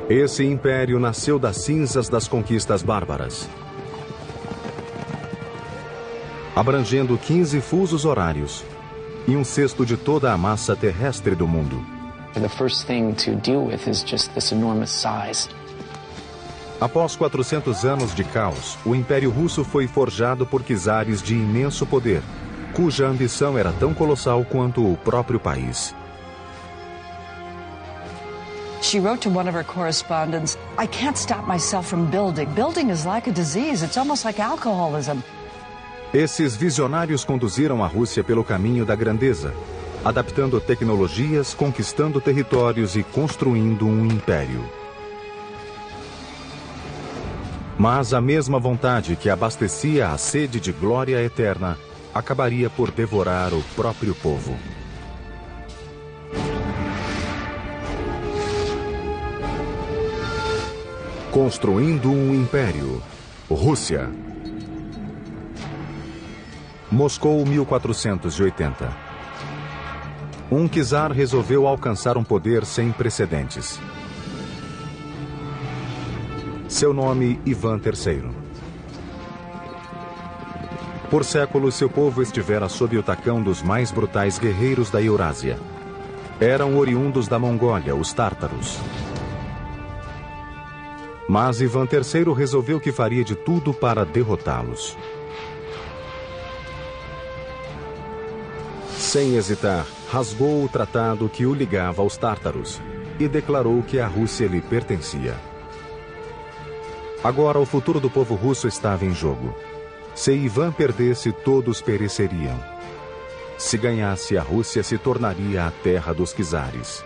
Esse império nasceu das cinzas das conquistas bárbaras, abrangendo 15 fusos horários e um sexto de toda a massa terrestre do mundo. The first thing to deal with is just this enormous size. Após 400 anos de caos, o Império Russo foi forjado por czares de imenso poder, cuja ambição era tão colossal quanto o próprio país. She wrote to one of her correspondents, "I can't stop myself from building. Building is like a disease. It's almost like alcoholism." Esses visionários conduziram a Rússia pelo caminho da grandeza, adaptando tecnologias, conquistando territórios e construindo um império. Mas a mesma vontade que abastecia a sede de glória eterna acabaria por devorar o próprio povo. Construindo um império. Rússia. Moscou, 1480. Um czar resolveu alcançar um poder sem precedentes. Seu nome, Ivan III. Por séculos, seu povo estivera sob o tacão dos mais brutais guerreiros da Eurásia. Eram oriundos da Mongólia, os tártaros. Mas Ivan III resolveu que faria de tudo para derrotá-los. Sem hesitar, rasgou o tratado que o ligava aos tártaros e declarou que a Rússia lhe pertencia. Agora o futuro do povo russo estava em jogo. Se Ivan perdesse, todos pereceriam. Se ganhasse, a Rússia se tornaria a terra dos czares.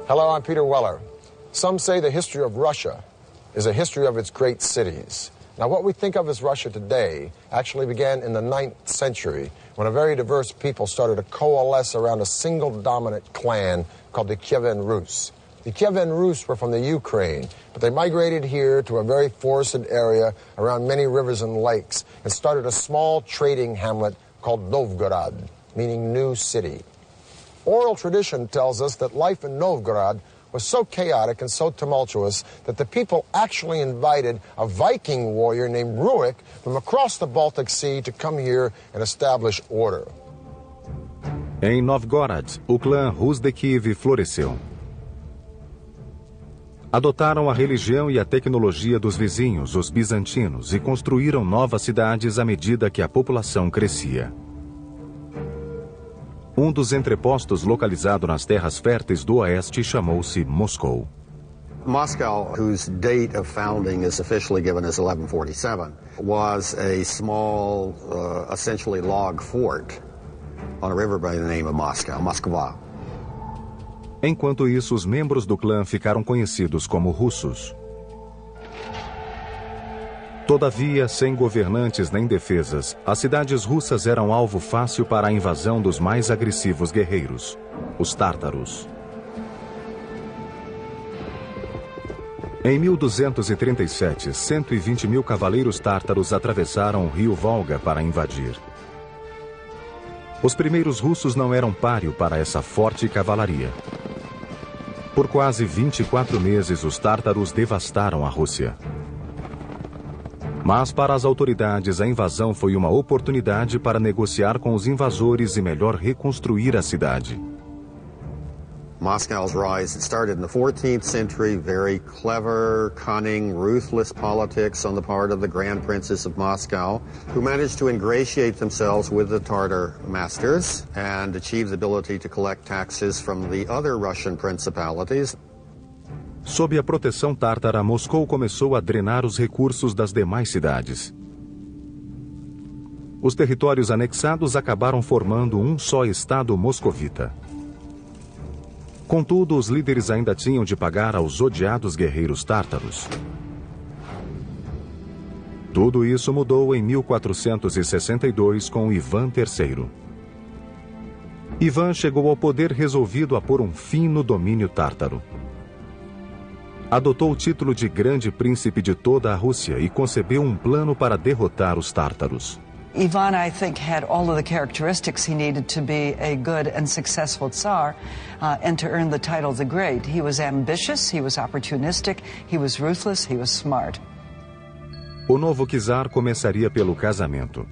Hello, I'm Peter Weller. Some say the history of Russia is a history of its great cities. Now, what we think of as Russia today actually began in the 9th century when a very diverse people started to coalesce around a single dominant clan called the Kievan Rus. The Kievan Rus were from the Ukraine, but they migrated here to a very forested area around many rivers and lakes and started a small trading hamlet called Novgorod, meaning new city. Oral tradition tells us that life in Novgorod was so chaotic and so tumultuous that the people actually invited a Viking warrior named Rurik from across the Baltic Sea to come here and establish order. Em Novgorod, o clã Rus de Kiev floresceu. Adotaram a religião e a tecnologia dos vizinhos, os bizantinos, e construíram novas cidades à medida que a população crescia. Um dos entrepostos localizado nas terras férteis do oeste chamou-se Moscou. Moscow, whose date of founding is officially given as 1147, was a small, essentially log fort on a river by the name of Moscow, Moskva. Enquanto isso, os membros do clã ficaram conhecidos como russos. Todavia, sem governantes nem defesas, as cidades russas eram alvo fácil para a invasão dos mais agressivos guerreiros, os tártaros. Em 1237, 120 mil cavaleiros tártaros atravessaram o rio Volga para invadir. Os primeiros russos não eram páreo para essa forte cavalaria. Por quase 24 meses, os tártaros devastaram a Rússia. Mas para as autoridades, a invasão foi uma oportunidade para negociar com os invasores e melhor reconstruir a cidade. Moscow's rise started in the 14th century, very clever, cunning, ruthless politics on the part of the Grand Princes of Moscow, who managed to ingratiate themselves with the Tartar masters and achieve the ability to collect taxes from the other Russian principalities. Sob a proteção tártara, Moscou começou a drenar os recursos das demais cidades. Os territórios anexados acabaram formando um só estado moscovita. Contudo, os líderes ainda tinham de pagar aos odiados guerreiros tártaros. Tudo isso mudou em 1462 com Ivan III. Ivan chegou ao poder resolvido a pôr um fim no domínio tártaro. Adotou o título de Grande Príncipe de toda a Rússia e concebeu um plano para derrotar os tártaros. Ivan, I think, had all of the characteristics he needed to be a good and successful Tsar and to earn the title the Great. He was ambitious, he was opportunistic, he was ruthless, he was smart. O novo czar começaria pelo casamento.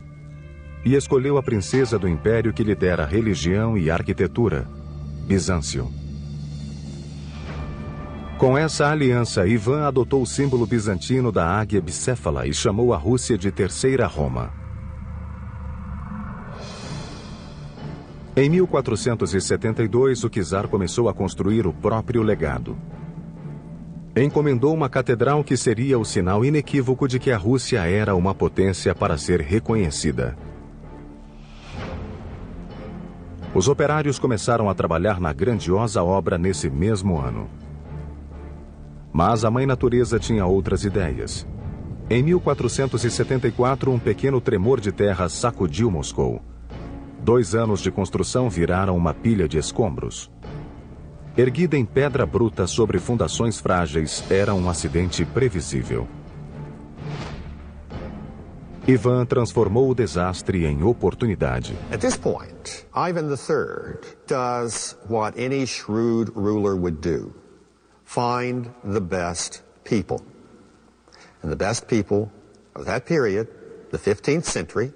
E escolheu a princesa do império que lhe dera religião e arquitetura, Bizâncio. Com essa aliança, Ivan adotou o símbolo bizantino da águia bicéfala e chamou a Rússia de Terceira Roma. Em 1472, o czar começou a construir o próprio legado. Encomendou uma catedral que seria o sinal inequívoco de que a Rússia era uma potência para ser reconhecida. Os operários começaram a trabalhar na grandiosa obra nesse mesmo ano. Mas a Mãe Natureza tinha outras ideias. Em 1474, um pequeno tremor de terra sacudiu Moscou. 2 anos de construção viraram uma pilha de escombros. Erguida em pedra bruta sobre fundações frágeis, era um acidente previsível. Ivan transformou o desastre em oportunidade. At this point, Ivan III does what any shrewd ruler would do. Find the best people. And the best people of that period, the 15th century,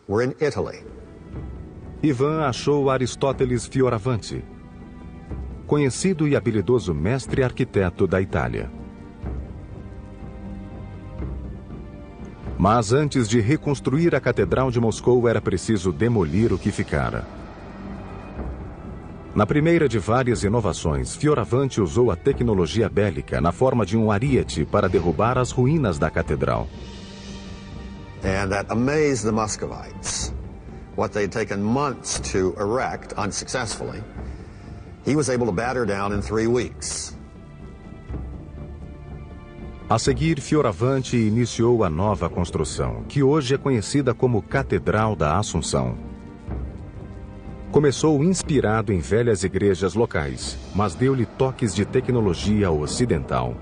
were in Italy. Ivan achou Aristóteles Fioravanti, conhecido e habilidoso mestre arquiteto da Itália. Mas antes de reconstruir a Catedral de Moscou, era preciso demolir o que ficara. Na primeira de várias inovações, Fioravanti usou a tecnologia bélica na forma de um ariete para derrubar as ruínas da catedral. And that amazed the Muscovites. What they had taken months to erect unsuccessfully, he was able to batter down in 3 weeks. A seguir, Fioravanti iniciou a nova construção, que hoje é conhecida como Catedral da Assunção. Começou inspirado em velhas igrejas locais, mas deu-lhe toques de tecnologia ocidental.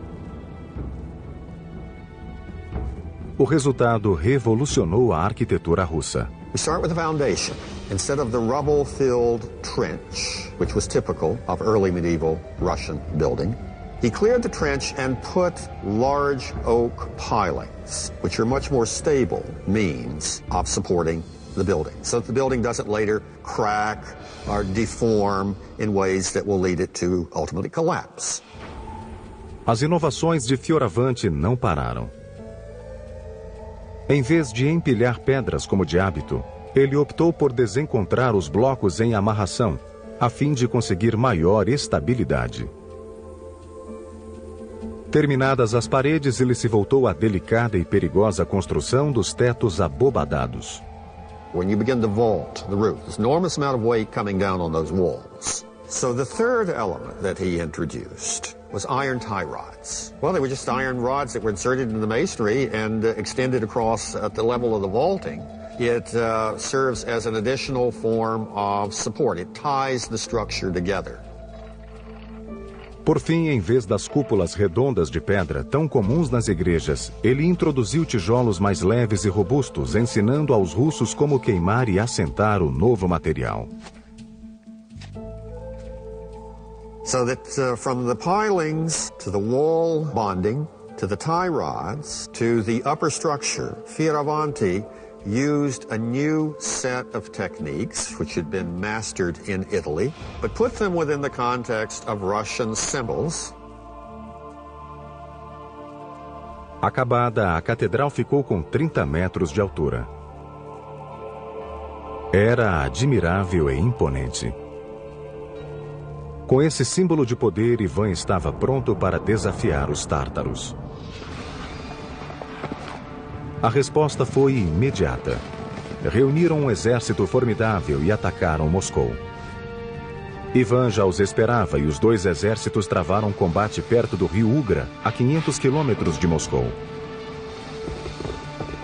O resultado revolucionou a arquitetura russa. We start with the foundation. Instead of the rubble-filled trench, which was typical of early medieval Russian building, he cleared the trench and put large oak pilings, which are much more stable means of supporting the building, so that the building doesn't later crack or deform in ways that will lead it to ultimately collapse. As inovações de Fioravanti não pararam. Em vez de empilhar pedras como de hábito, ele optou por desencontrar os blocos em amarração, a fim de conseguir maior estabilidade. Terminadas as paredes, ele se voltou à delicada e perigosa construção dos tetos abobadados. When you begin to vault the roof, there's an enormous amount of weight coming down on those walls. So the third element that he introduced was iron tie rods. Well, they were just iron rods that were inserted in the masonry and extended across at the level of the vaulting. It serves as an additional form of support. It ties the structure together. Por fim, em vez das cúpulas redondas de pedra tão comuns nas igrejas, ele introduziu tijolos mais leves e robustos, ensinando aos russos como queimar e assentar o novo material. So that from the pilings to the wall bonding, to the tie rods, to the upper structure, Fioravanti used a new set of techniques which had been mastered in Italy, but put them within the context of Russian symbols. Acabada, a catedral ficou com 30 metros de altura. Era admirável e imponente. Com esse símbolo de poder, Ivan estava pronto para desafiar os tártaros. A resposta foi imediata. Reuniram um exército formidável e atacaram Moscou. Ivan já os esperava e os 2 exércitos travaram um combate perto do rio Ugra, a 500 quilômetros de Moscou.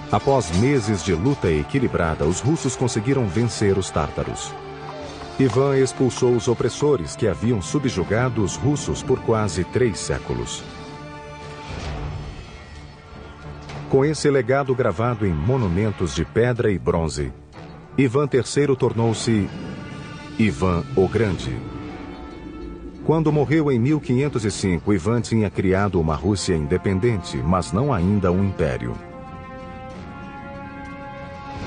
Após meses de luta equilibrada, os russos conseguiram vencer os tártaros. Ivan expulsou os opressores que haviam subjugado os russos por quase 3 séculos. Com esse legado gravado em monumentos de pedra e bronze, Ivan III tornou-se Ivan o Grande. Quando morreu em 1505, Ivan tinha criado uma Rússia independente, mas não ainda um império.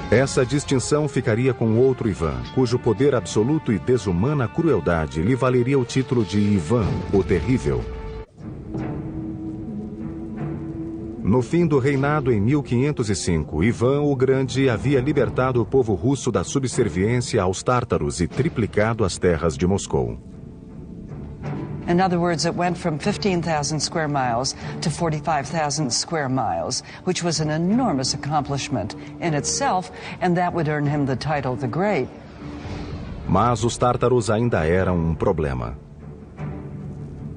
Essa distinção ficaria com outro Ivan, cujo poder absoluto e desumana crueldade lhe valeria o título de Ivan o Terrível. No fim do reinado em 1505, Ivan o Grande havia libertado o povo russo da subserviência aos tártaros e triplicado as terras de Moscou. In other words, it went from 15,000 square miles to 45,000 square miles, which was an enormous accomplishment in itself, and that would earn him the title the Great. Mas os tártaros ainda eram um problema.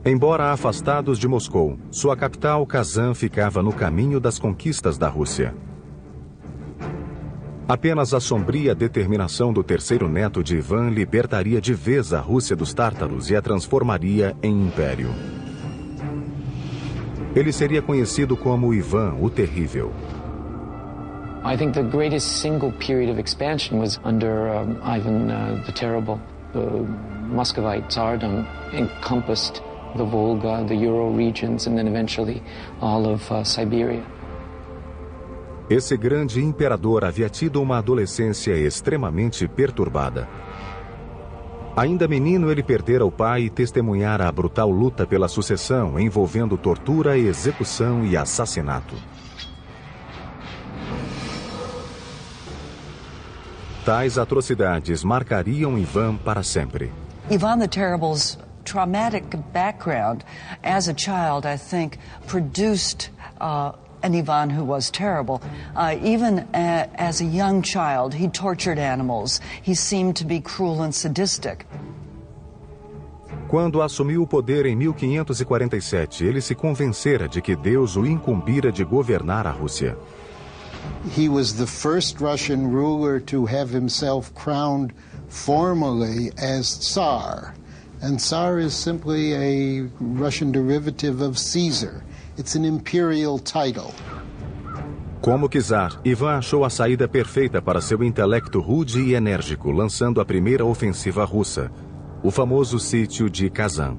Embora afastados de Moscou, sua capital, Kazan, ficava no caminho das conquistas da Rússia. Apenas a sombria determinação do terceiro neto de Ivan libertaria de vez a Rússia dos tártaros e a transformaria em império. Ele seria conhecido como Ivan o Terrível. I think the greatest single period of expansion was under Ivan the Terrible. The Muscovite Tsardom encompassed the Volga, the Ural regions, and then eventually all of Siberia. Esse grande imperador havia tido uma adolescência extremamente perturbada. Ainda menino, ele perdera o pai e testemunhara a brutal luta pela sucessão, envolvendo tortura, execução e assassinato. Tais atrocidades marcariam Ivan para sempre. Ivan the Terrible's traumatic background as a child, I think, produced an Ivan who was terrible. Even as a young child, he tortured animals. He seemed to be cruel and sadistic. Quando assumiu o poder em 1547, ele se convencera de que Deus o incumbira de governar a Rússia. He was the first Russian ruler to have himself crowned formally as Tsar. And Tsar is simply a Russian derivative of Caesar. It's an imperial title. Como czar, Ivan achou a saída perfeita para seu intelecto rude e enérgico, lançando a primeira ofensiva russa, o famoso sítio de Kazan.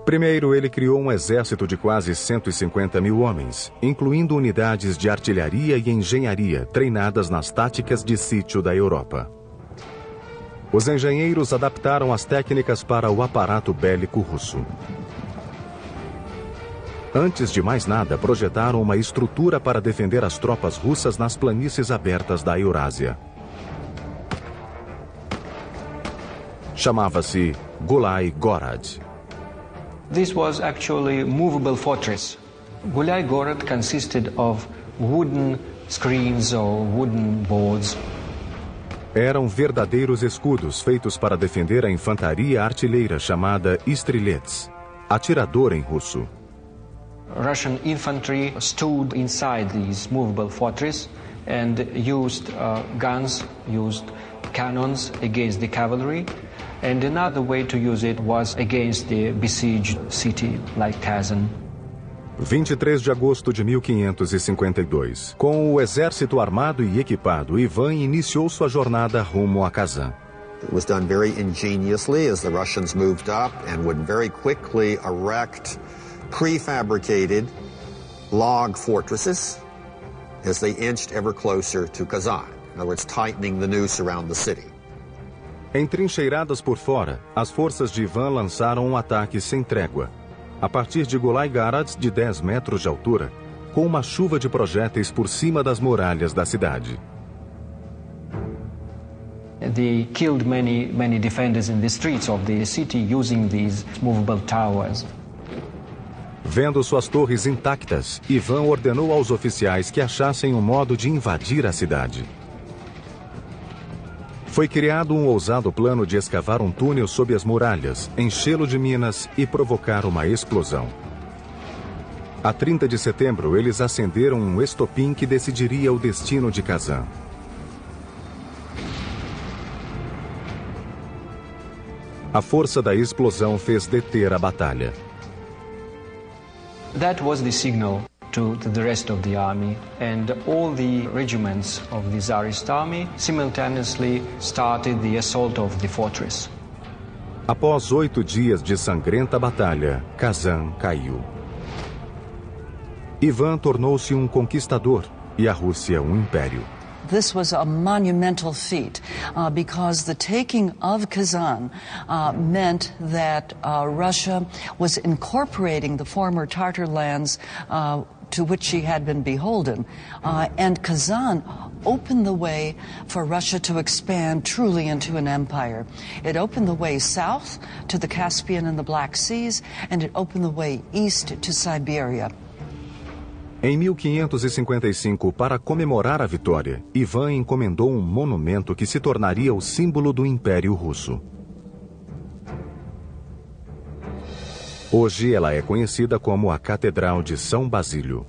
Primeiro, ele criou um exército de quase 150 mil homens, incluindo unidades de artilharia e engenharia treinadas nas táticas de sítio da Europa. Os engenheiros adaptaram as técnicas para o aparato bélico russo. Antes de mais nada, projetaram uma estrutura para defender as tropas russas nas planícies abertas da Eurásia. Chamava-se Gulai Gorod. This was actually a movable fortress. Gulai Gorod consisted of wooden screens or wooden boards. Eram verdadeiros escudos feitos para defender a infantaria artilheira chamada Strelets, atirador em russo. Russian infantry stood inside these movable fortress and used guns, used cannons against the cavalry. And another way to use it was against the besieged city like Kazan. 23 de agosto de 1552. Com o exército armado e equipado, Ivan iniciou sua jornada rumo a Kazan. It was done very ingeniously as the Russians moved up and would very quickly erect prefabricated log fortresses as they inched ever closer to Kazan. In other words, tightening the noose around the city. Entrincheiradas por fora, as forças de Ivan lançaram um ataque sem trégua, a partir de Gulai Gorod, de 10 metros de altura, com uma chuva de projéteis por cima das muralhas da cidade. They killed many defenders in the streets of the city using these movable towers. Vendo suas torres intactas, Ivan ordenou aos oficiais que achassem um modo de invadir a cidade. Foi criado um ousado plano de escavar um túnel sob as muralhas, enchê-lo de minas e provocar uma explosão. A 30 de setembro, eles acenderam um estopim que decidiria o destino de Kazan. A força da explosão fez deter a batalha. That was the signal to the rest of the army, and all the regiments of the Tsarist army simultaneously started the assault of the fortress. Após 8 dias de sangrenta batalha, Kazan caiu. Ivan tornou-se um conquistador e a Rússia um império. This was a monumental feat because the taking of Kazan meant that Russia was incorporating the former Tatar lands to which she had been beholden. And Kazan opened the way for Russia to expand truly into an empire. It opened the way south to the Caspian and the Black Seas, and it opened the way east to Siberia. Em 1555, para comemorar a vitória, Ivan encomendou um monumento que se tornaria o símbolo do Império Russo. Hoje ela é conhecida como a Catedral de São Basílio.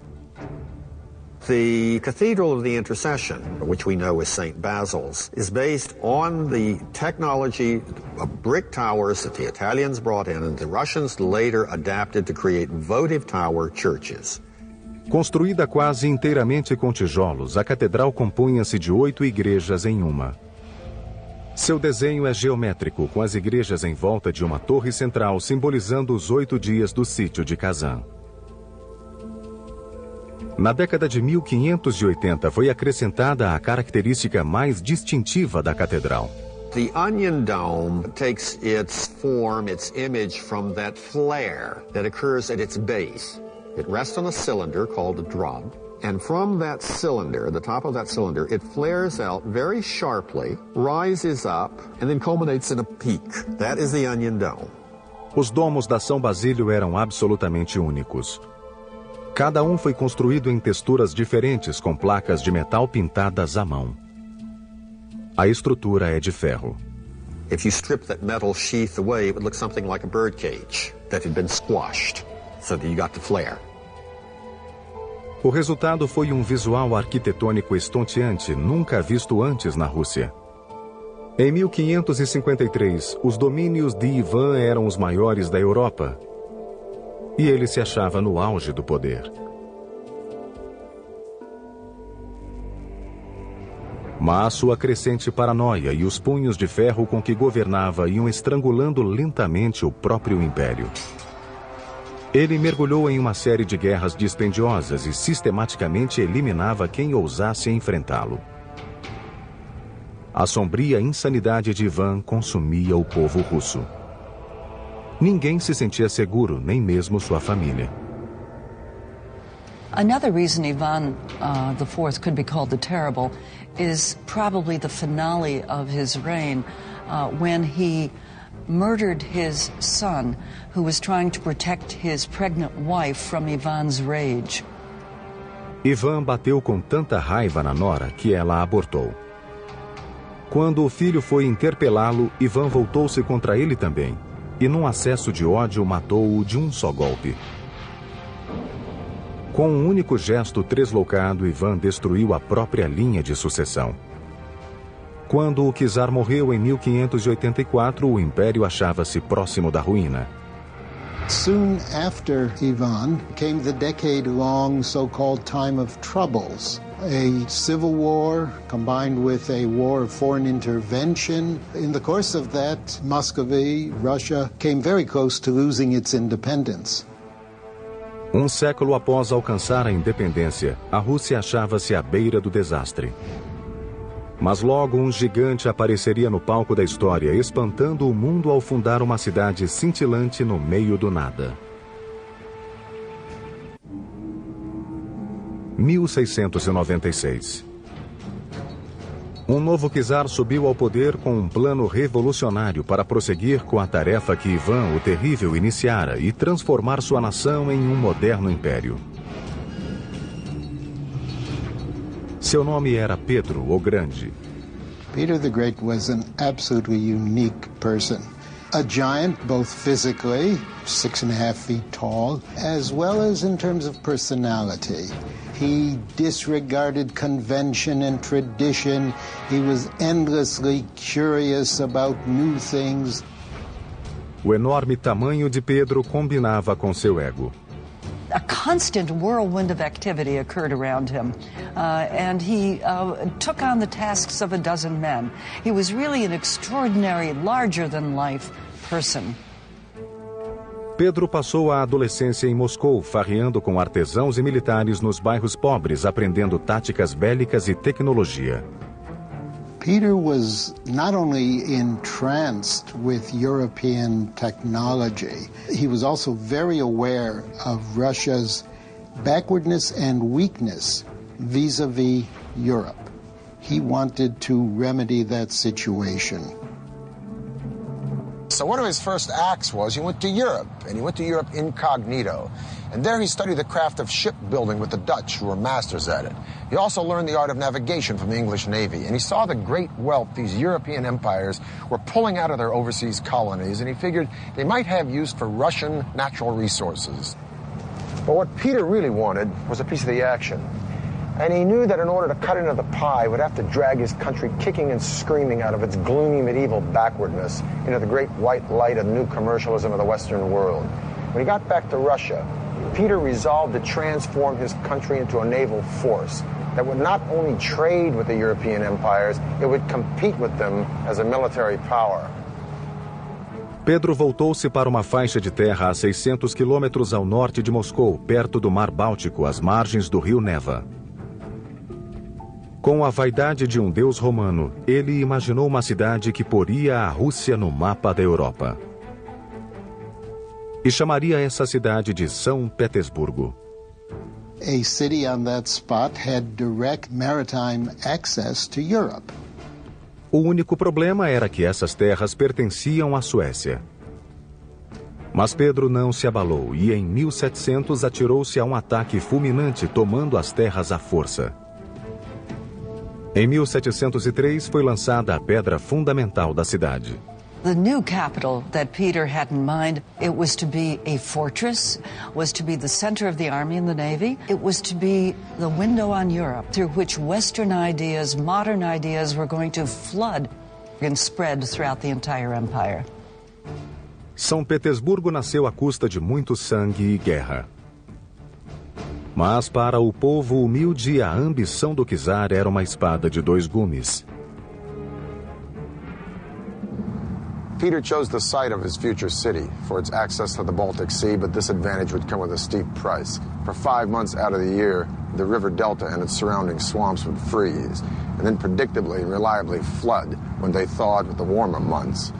The Cathedral of the Intercession, which we know as St. Basil's, is based on the technology of brick towers that the Italians brought in and the Russians later adapted to create votive tower churches. Construída quase inteiramente com tijolos, a catedral compunha-se de 8 igrejas em uma. Seu desenho é geométrico, com as igrejas em volta de uma torre central, simbolizando os 8 dias do sítio de Kazan. Na década de 1580, foi acrescentada a característica mais distintiva da catedral. The onion dome takes its form, its image from that flare that occurs at its base. It rests on a cylinder called a drum, and from that cylinder, the top of that cylinder, it flares out very sharply, rises up, and then culminates in a peak. That is the onion dome. Os domos da São Basílio eram absolutamente únicos. Cada um foi construído em texturas diferentes com placas de metal pintadas à mão. A estrutura é de ferro. If you strip that metal sheath away, it would look something like a bird cage that had been squashed, so that you got the flare. O resultado foi um visual arquitetônico estonteante, nunca visto antes na Rússia. Em 1553, os domínios de Ivan eram os maiores da Europa, e ele se achava no auge do poder. Mas sua crescente paranoia e os punhos de ferro com que governava iam estrangulando lentamente o próprio império. Ele mergulhou em uma série de guerras dispendiosas e sistematicamente eliminava quem ousasse enfrentá-lo. A sombria insanidade de Ivan consumia o povo russo. Ninguém se sentia seguro, nem mesmo sua família. Another reason Ivan IV could be called the Terrible is probably the finale of his reign when he murdered his son, who was trying to protect his pregnant wife from Ivan's rage. Ivan bateu com tanta raiva na nora que ela abortou. Quando o filho foi interpelá-lo, Ivan voltou-se contra ele também, e num acesso de ódio matou-o de um só golpe. Com um único gesto tresloucado, Ivan destruiu a própria linha de sucessão. Quando o czar morreu em 1584, o império achava-se próximo da ruína. Soon after Ivan came the decade-long so-called Time of Troubles, a civil war combined with a war of foreign intervention. In the course of that, Muscovy, Russia, came very close to losing its independence. Um século após alcançar a independência, a Rússia achava-se à beira do desastre. Mas logo um gigante apareceria no palco da história, espantando o mundo ao fundar uma cidade cintilante no meio do nada. 1696. Um novo czar subiu ao poder com um plano revolucionário para prosseguir com a tarefa que Ivan o Terrível iniciara e transformar sua nação em um moderno império. Seu nome era Pedro o Grande. Peter the Great was an absolutely unique person. A giant, both physically, 6.5 feet tall, as well as in terms of personality. He disregarded convention and tradition. He was endlessly curious about new things. O enorme tamanho de Pedro combinava com seu ego. A constant whirlwind of activity occurred around him, and he took on the tasks of a dozen men. He was really an extraordinary, larger-than-life person. Pedro passou a adolescência em Moscou, farreando com artesãos e militares nos bairros pobres, aprendendo táticas bélicas e tecnologia. Peter was not only entranced with European technology, he was also very aware of Russia's backwardness and weakness vis-a-vis Europe. He wanted to remedy that situation. So one of his first acts was he went to Europe, and he went to Europe incognito. And there he studied the craft of shipbuilding with the Dutch, who were masters at it. He also learned the art of navigation from the English Navy, and he saw the great wealth these European empires were pulling out of their overseas colonies, and he figured they might have use for Russian natural resources. But what Peter really wanted was a piece of the action. And he knew that in order to cut into the pie, he would have to drag his country kicking and screaming out of its gloomy medieval backwardness into the great white light of new commercialism of the Western world. When he got back to Russia, Peter resolved to transform his country into a naval force that would not only trade with the European empires, it would compete with them as a military power. Pedro voltou-se para uma faixa de terra a 600 quilômetros ao norte de Moscou, perto do Mar Báltico, às margens do rio Neva. Com a vaidade de um deus romano, ele imaginou uma cidade que poria a Rússia no mapa da Europa. E chamaria essa cidade de São Petersburgo. A city on that spot had direct maritime access to Europe. O único problema era que essas terras pertenciam à Suécia. Mas Pedro não se abalou e em 1700 atirou-se a um ataque fulminante, tomando as terras à força. Em 1703 foi lançada a pedra fundamental da cidade. The new capital that Peter had in mind, it was to be a fortress, was to be the center of the army and the navy. It was to be the window on Europe through which Western ideas, modern ideas were going to flood and spread throughout the entire empire. São Petersburgo nasceu à custa de muito sangue e guerra. Mas para o povo humilde, a ambição do czar era uma espada de dois gumes. Peter chose the site of his future city for its access to the Baltic Sea, but this advantage would come with a steep price. For 5 months out of the year, the river delta and its surrounding swamps would freeze, and then predictably and reliably flood when they thawed with the warmer months.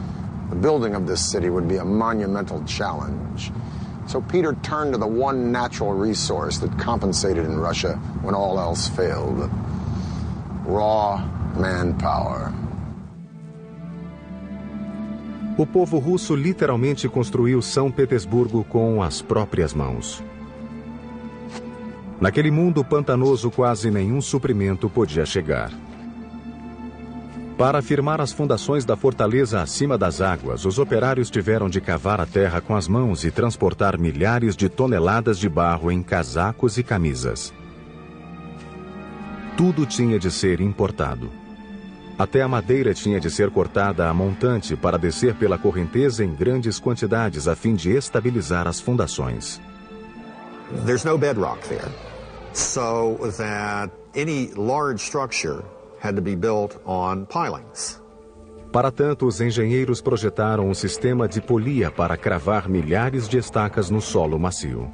The building of this city would be a monumental challenge. So Peter turned to the one natural resource that compensated in Russia when all else failed: raw manpower. O povo russo literalmente construiu São Petersburgo com as próprias mãos. Naquele mundo pantanoso, quase nenhum suprimento podia chegar. Para firmar as fundações da fortaleza acima das águas, os operários tiveram de cavar a terra com as mãos e transportar milhares de toneladas de barro em casacos e camisas. Tudo tinha de ser importado. Até a madeira tinha de ser cortada a montante para descer pela correnteza em grandes quantidades a fim de estabilizar as fundações. There's no bedrock there, so that any large structure had to be built on pilings. Para tanto, os engenheiros projetaram um sistema de polia para cravar milhares de estacas no solo macio.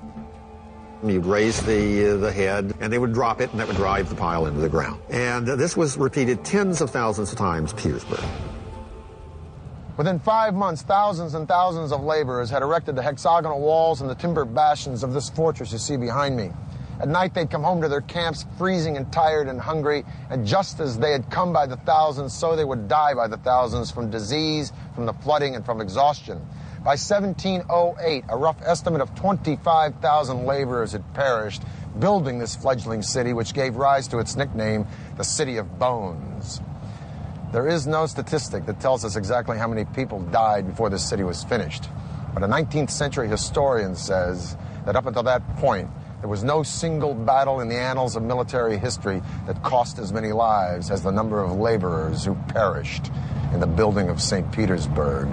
You'd raise the head, and they would drop it, and that would drive the pile into the ground. And this was repeated tens of thousands of times in Petersburg. Within 5 months, thousands and thousands of laborers had erected the hexagonal walls and the timber bastions of this fortress you see behind me. At night, they'd come home to their camps freezing and tired and hungry, and just as they had come by the thousands, so they would die by the thousands from disease, from the flooding, and from exhaustion. By 1708, a rough estimate of 25,000 laborers had perished building this fledgling city, which gave rise to its nickname, the City of Bones. There is no statistic that tells us exactly how many people died before this city was finished, but a 19th century historian says that up until that point, there was no single battle in the annals of military history that cost as many lives as the number of laborers who perished in the building of St. Petersburg.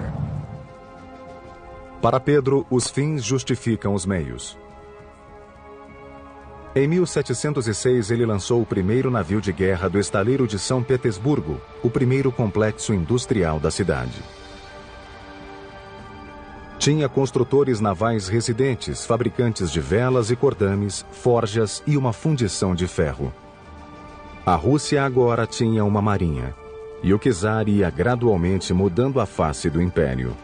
Para Pedro, os fins justificam os meios. Em 1706, ele lançou o primeiro navio de guerra do estaleiro de São Petersburgo, o primeiro complexo industrial da cidade. Tinha construtores navais residentes, fabricantes de velas e cordames, forjas e uma fundição de ferro. A Rússia agora tinha uma marinha, e o czar ia gradualmente mudando a face do império.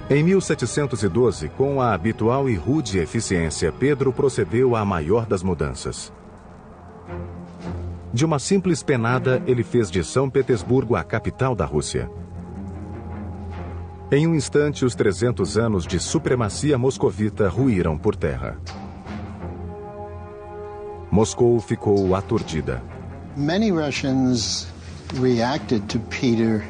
Em 1712, com a habitual e rude eficiência, Pedro procedeu à maior das mudanças. De uma simples penada, ele fez de São Petersburgo a capital da Rússia. Em um instante, os 300 anos de supremacia moscovita ruíram por terra. Moscou ficou aturdida. Many Russians reacted to Peter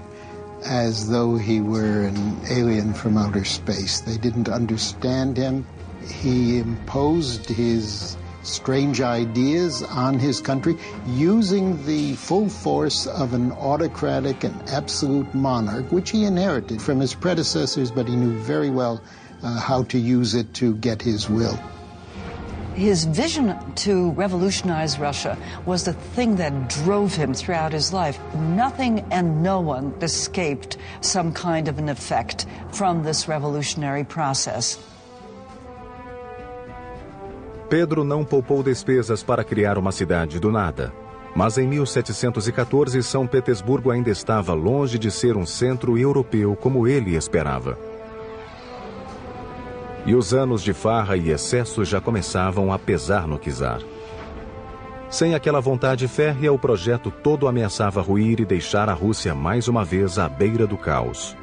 as though he were an alien from outer space. They didn't understand him. He imposed his strange ideas on his country, using the full force of an autocratic and absolute monarch, which he inherited from his predecessors, but he knew very well how to use it to get his will. His vision to revolutionize Russia was the thing that drove him throughout his life. Nothing and no one escaped some kind of an effect from this revolutionary process. Pedro não poupou despesas para criar uma cidade do nada. Mas em 1714, São Petersburgo ainda estava longe de ser um centro europeu como ele esperava. E os anos de farra e excesso já começavam a pesar no czar. Sem aquela vontade férrea, o projeto todo ameaçava ruir e deixar a Rússia mais uma vez à beira do caos.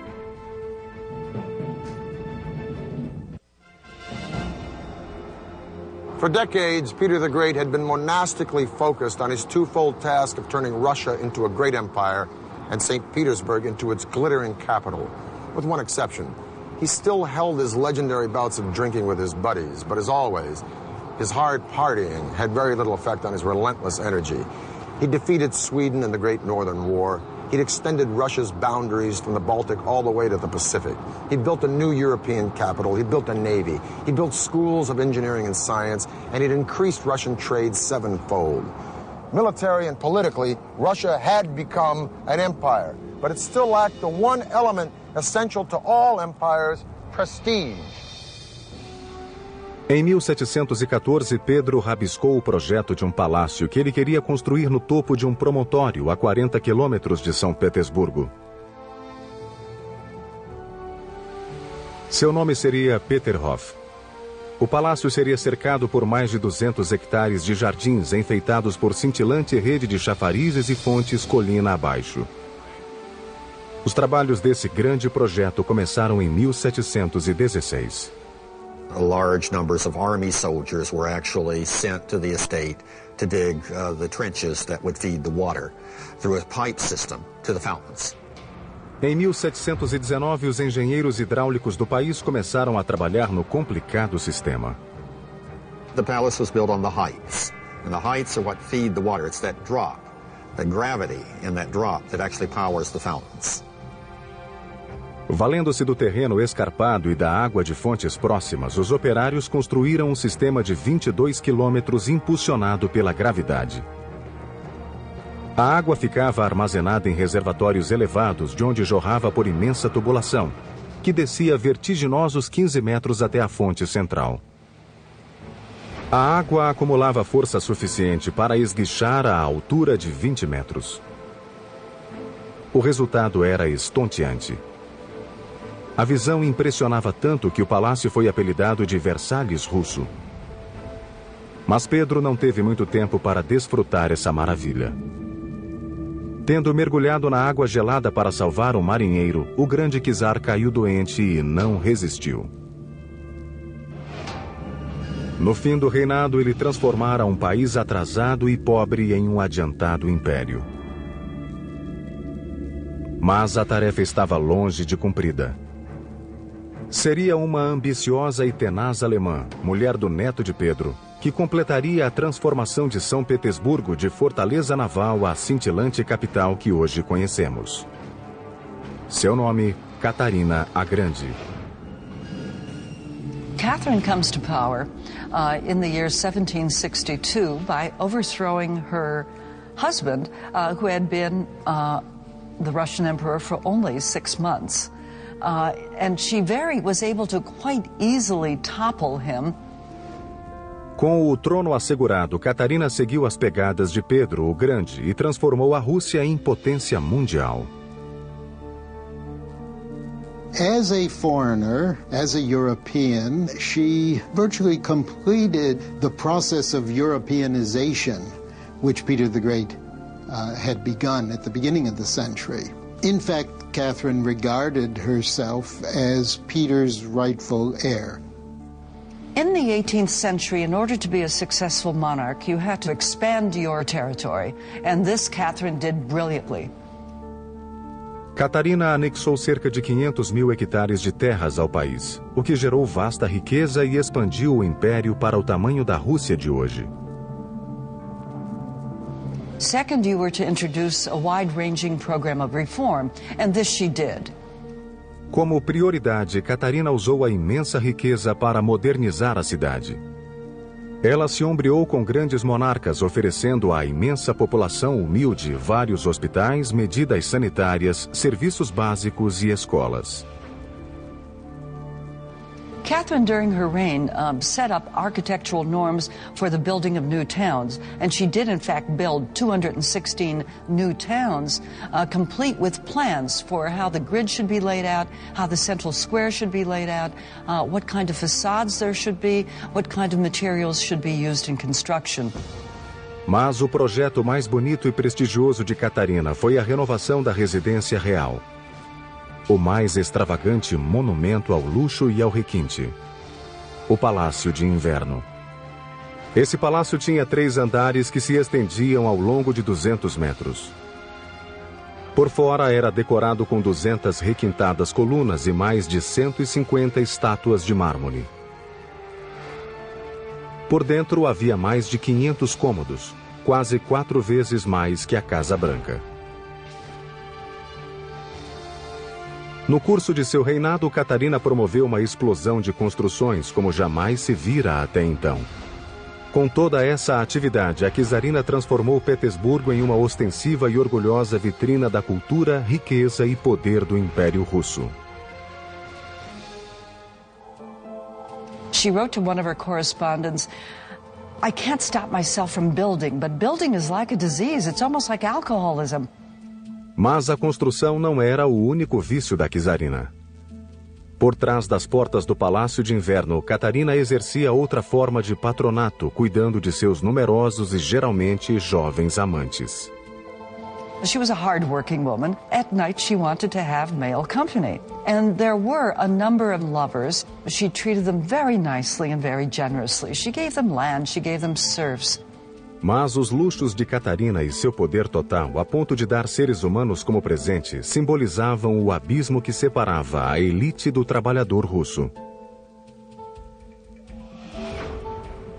For decades, Peter the Great had been monastically focused on his twofold task of turning Russia into a great empire and St. Petersburg into its glittering capital, with one exception. He still held his legendary bouts of drinking with his buddies, but as always, his hard partying had very little effect on his relentless energy. He defeated Sweden in the Great Northern War. He'd extended Russia's boundaries from the Baltic all the way to the Pacific. He'd built a new European capital. He'd built a navy. He built schools of engineering and science, and he'd increased Russian trade sevenfold. Military and politically, Russia had become an empire, but it still lacked the one element essential to all empires, prestige. Em 1714, Pedro rabiscou o projeto de um palácio que ele queria construir no topo de um promontório a 40 quilômetros de São Petersburgo. Seu nome seria Peterhof. O palácio seria cercado por mais de 200 hectares de jardins enfeitados por cintilante rede de chafarizes e fontes colina abaixo. Os trabalhos desse grande projeto começaram em 1716. Large numbers of army soldiers were actually sent to the estate to dig the trenches that would feed the water through a pipe system to the fountains. Em 1719, os engenheiros hidráulicos do país começaram a trabalhar no complicado sistema. The palace was built on the heights, and the heights are what feed the water. It's that drop, the gravity in that drop that actually powers the fountains. Valendo-se do terreno escarpado e da água de fontes próximas, os operários construíram um sistema de 22 quilômetros impulsionado pela gravidade. A água ficava armazenada em reservatórios elevados, de onde jorrava por imensa tubulação, que descia vertiginosos 15 metros até a fonte central. A água acumulava força suficiente para esguichar a altura de 20 metros. O resultado era estonteante. A visão impressionava tanto que o palácio foi apelidado de Versalhes russo. Mas Pedro não teve muito tempo para desfrutar essa maravilha. Tendo mergulhado na água gelada para salvar um marinheiro, o grande czar caiu doente e não resistiu. No fim do reinado, ele transformara um país atrasado e pobre em um adiantado império. Mas a tarefa estava longe de cumprida. Seria uma ambiciosa e tenaz alemã, mulher do neto de Pedro, que completaria a transformação de São Petersburgo de fortaleza naval à cintilante capital que hoje conhecemos. Seu nome, Catarina a Grande. Catherine comes to power in the year 1762 by overthrowing her husband, who had been the Russian emperor for only 6 months. And she was able to quite easily topple him. Com o trono assegurado, Catarina seguiu as pegadas de Pedro o Grande e transformou a Rússia em potência mundial. As a foreigner, as a European, she virtually completed the process of Europeanization, which Peter the Great had begun at the beginning of the century. In fact, Catherine regarded herself as Peter's rightful heir. In the 18th century, in order to be a successful monarch, you had to expand your territory, and this Catherine did brilliantly. Catarina anexou cerca de 500.000 hectares de terras ao país, o que gerou vasta riqueza e expandiu o império para o tamanho da Rússia de hoje. Second, you were to introduce a wide-ranging program of reform, and this she did. Como prioridade, Catarina usou a imensa riqueza para modernizar a cidade. Ela se ombreou com grandes monarcas, oferecendo à imensa população humilde vários hospitais, medidas sanitárias, serviços básicos e escolas. Catherine, during her reign, set up architectural norms for the building of new towns, and she did in fact build 216 new towns, complete with plans for how the grid should be laid out, how the central square should be laid out, what kind of facades there should be, what kind of materials should be used in construction. Mas o projeto mais bonito e prestigioso de Catarina foi a renovação da residência real. O mais extravagante monumento ao luxo e ao requinte. O Palácio de Inverno. Esse palácio tinha 3 andares que se estendiam ao longo de 200 metros. Por fora era decorado com 200 requintadas colunas e mais de 150 estátuas de mármore. Por dentro havia mais de 500 cômodos, quase 4 vezes mais que a Casa Branca. No curso de seu reinado, Catarina promoveu uma explosão de construções como jamais se vira até então. Com toda essa atividade, a czarina transformou Petersburgo em uma ostensiva e orgulhosa vitrina da cultura, riqueza e poder do Império Russo. She wrote to one of her correspondents, "I can't stop myself from building, but building is like a disease. It's almost like alcoholism." Mas a construção não era o único vício da czarina. Por trás das portas do Palácio de Inverno, Catarina exercia outra forma de patronato, cuidando de seus numerosos e geralmente jovens amantes. She was a hard-working woman. At night, she wanted to have male company. And there were a number of lovers. She treated them very nicely and very generously. She gave them land, she gave them serfs. Mas os luxos de Catarina e seu poder total, a ponto de dar seres humanos como presente, simbolizavam o abismo que separava a elite do trabalhador russo.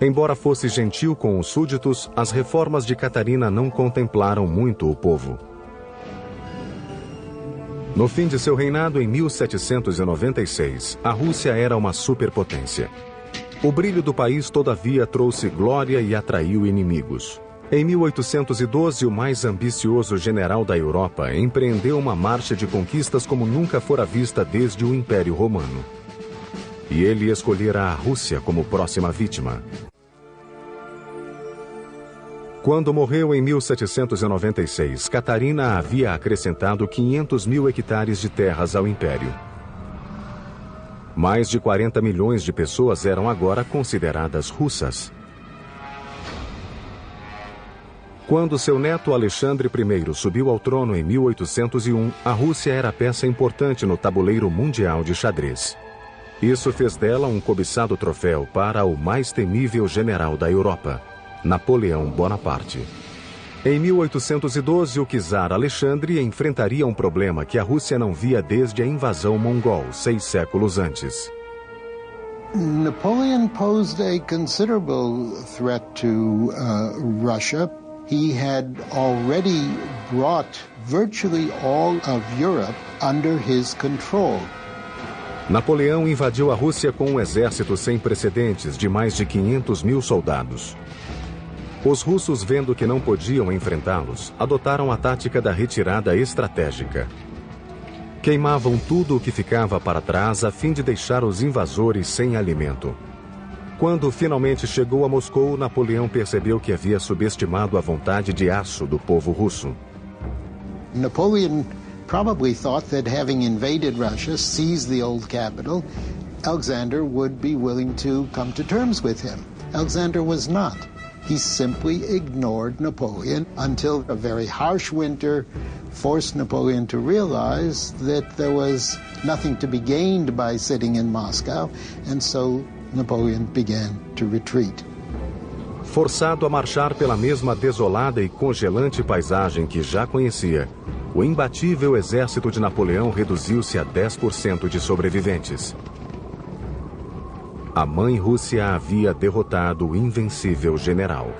Embora fosse gentil com os súditos, as reformas de Catarina não contemplaram muito o povo. No fim de seu reinado, em 1796, a Rússia era uma superpotência. O brilho do país, todavia, trouxe glória e atraiu inimigos. Em 1812, o mais ambicioso general da Europa empreendeu uma marcha de conquistas como nunca fora vista desde o Império Romano. E ele escolhera a Rússia como próxima vítima. Quando morreu em 1796, Catarina havia acrescentado 500.000 hectares de terras ao Império. Mais de 40 milhões de pessoas eram agora consideradas russas. Quando seu neto Alexandre I subiu ao trono em 1801, a Rússia era peça importante no tabuleiro mundial de xadrez. Isso fez dela um cobiçado troféu para o mais temível general da Europa, Napoleão Bonaparte. Em 1812, o czar Alexandre enfrentaria um problema que a Rússia não via desde a invasão mongol, 6 séculos antes. Napoleon posed a considerable threat to Russia. He had already brought virtually all of Europe under his control. Napoleão invadiu a Rússia com um exército sem precedentes de mais de 500 mil soldados. Os russos, vendo que não podiam enfrentá-los, adotaram a tática da retirada estratégica. Queimavam tudo o que ficava para trás a fim de deixar os invasores sem alimento. Quando finalmente chegou a Moscou, Napoleão percebeu que havia subestimado a vontade de aço do povo russo. Napoleon probably thought that having invaded Russia, seized the old capital, Alexander would be willing to come to terms with him. Alexander was not. He simply ignored Napoleon until a very harsh winter forced Napoleon to realize that there was nothing to be gained by sitting in Moscow, and so Napoleon began to retreat. Forçado a marchar pela mesma desolada e congelante paisagem que já conhecia, o imbatível exército de Napoleão reduziu-se a 10% de sobreviventes. A mãe Rússia havia derrotado o invencível general.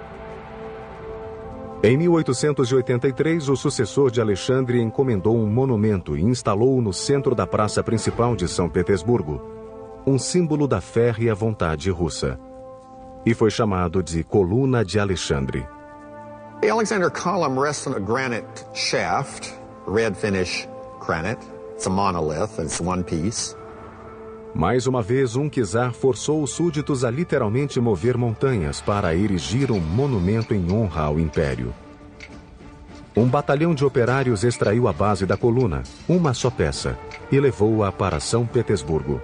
Em 1883, o sucessor de Alexandre encomendou um monumento e instalou-o no centro da praça principal de São Petersburgo, um símbolo da férrea vontade russa. E foi chamado de Coluna de Alexandre. The Alexander Column rests on a granite shaft, red finish granite. It's a monolith, it's one piece. Mais uma vez, um czar forçou os súditos a literalmente mover montanhas para erigir um monumento em honra ao império. Um batalhão de operários extraiu a base da coluna, uma só peça, e levou-a para São Petersburgo.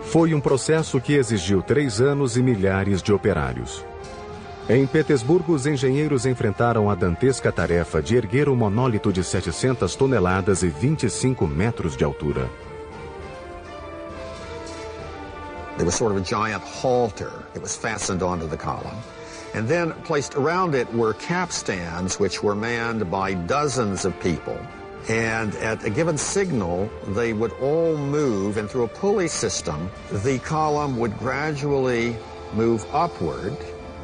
Foi um processo que exigiu 3 anos e milhares de operários. Em Petersburgo, os engenheiros enfrentaram a dantesca tarefa de erguer um monólito de 700 toneladas e 25 metros de altura. There was sort of a giant halter. It was fastened onto the column. And then placed around it were capstans, which were manned by dozens of people. And at a given signal, they would all move, and through a pulley system, the column would gradually move upward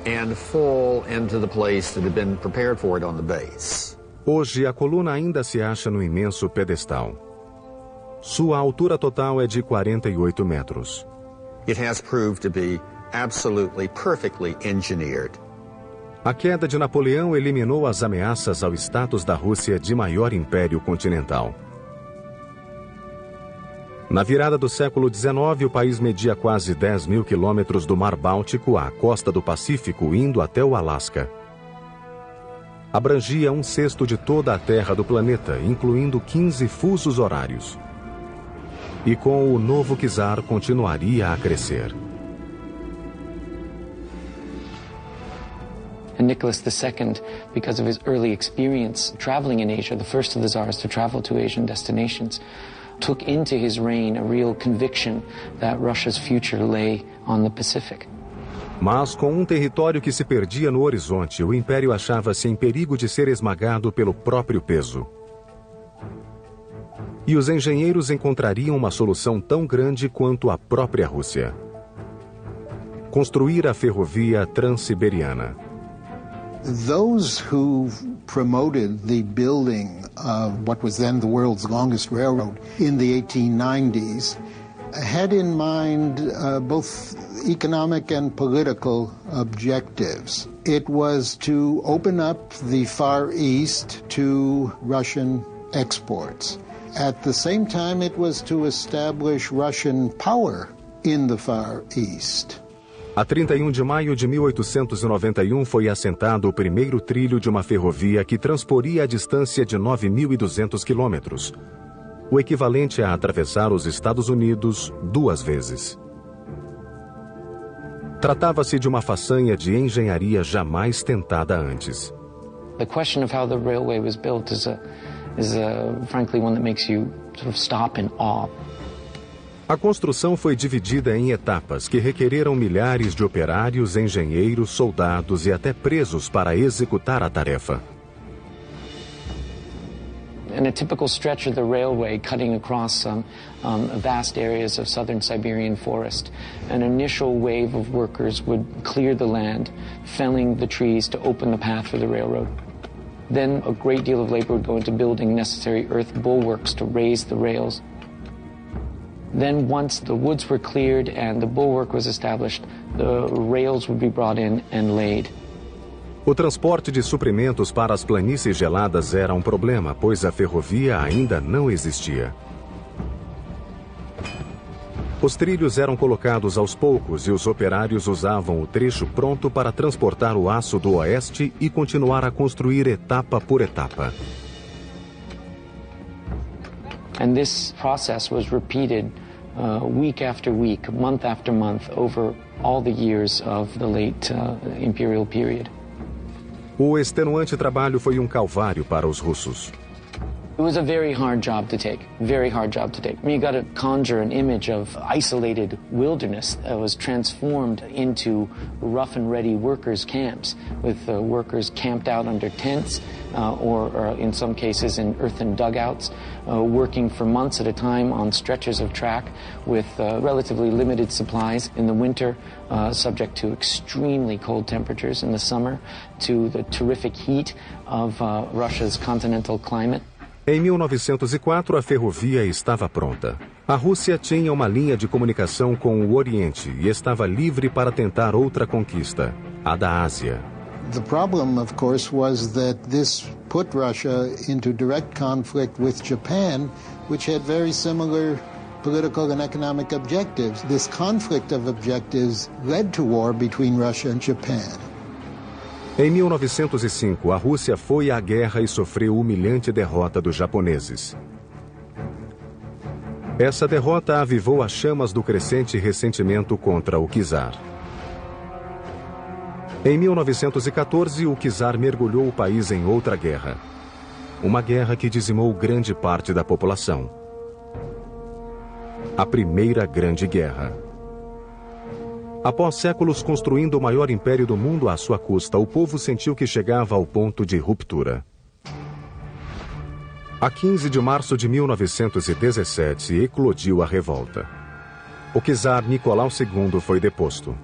and fall into the place that had been prepared for it on the base. Hoje, a coluna ainda se acha no imenso pedestal. Sua altura total é de 48 metros. It has proved to be absolutely perfectly engineered. A queda de Napoleão eliminou as ameaças ao status da Rússia de maior império continental. Na virada do século XIX, o país media quase 10 mil quilômetros do Mar Báltico à costa do Pacífico, indo até o Alasca. Abrangia 1/6 de toda a terra do planeta, incluindo 15 fusos horários. E com o novo czar continuaria a crescer. And Nicholas II, because of his early experience traveling in Asia, the first of the czars to travel to Asian destinations, took into his reign a real conviction that Russia's future lay on the Pacific. Mas com um território que se perdia no horizonte, o império achava-se em perigo de ser esmagado pelo próprio peso. E os engenheiros encontrariam uma solução tão grande quanto a própria Rússia: construir a ferrovia Transiberiana. Those who promoted the building of what was then the world's longest railroad in the 1890s had in mind both economic and political objectives. It was to open up the Far East to Russian exports. At the same time, it was to establish Russian power in the Far East. A 31 de maio de 1891 foi assentado o primeiro trilho de uma ferrovia que transporia a distância de 9.200 quilômetros, o equivalente a atravessar os Estados Unidos 2 vezes. Tratava-se de uma façanha de engenharia jamais tentada antes. The question of how the railway was built is frankly one that makes you sort of stop in awe. A construção foi dividida em etapas que requereram milhares de operários, engenheiros, soldados e até presos para executar a tarefa. In a typical stretch of the railway cutting across vast areas of southern Siberian forest, an initial wave of workers would clear the land, felling the trees to open the path for the railroad. Then a great deal of labor would go into building necessary earth bulwarks to raise the rails. Then once the woods were cleared and the bulwark was established, the rails would be brought in and laid. O transporte de suprimentos para as planícies geladas era um problema, pois a ferrovia ainda não existia. Os trilhos eram colocados aos poucos e os operários usavam o trecho pronto para transportar o aço do oeste e continuar a construir etapa por etapa. And this process was repeated week after week, month after month, over all the years of the late imperial period. O extenuante trabalho foi um calvário para os russos. It was a very hard job to take, very hard job to take. I mean, you got to conjure an image of isolated wilderness that was transformed into rough and ready workers' camps with workers camped out under tents or in some cases in earthen dugouts, working for months at a time on stretches of track with relatively limited supplies in the winter, subject to extremely cold temperatures in the summer, to the terrific heat of Russia's continental climate. Em 1904, a ferrovia estava pronta. A Rússia tinha uma linha de comunicação com o Oriente e estava livre para tentar outra conquista, a da Ásia. The problem, of course, was that this put Russia into direct conflict with Japan, which had very similar political and economic objectives. This conflict of objectives led to war between Russia and Japan. Em 1905, a Rússia foi à guerra e sofreu humilhante derrota dos japoneses. Essa derrota avivou as chamas do crescente ressentimento contra o czar. Em 1914, o czar mergulhou o país em outra guerra. Uma guerra que dizimou grande parte da população. A Primeira Grande Guerra. Após séculos construindo o maior império do mundo à sua custa, o povo sentiu que chegava ao ponto de ruptura. A 15 de março de 1917, eclodiu a revolta. O czar Nicolau II foi deposto.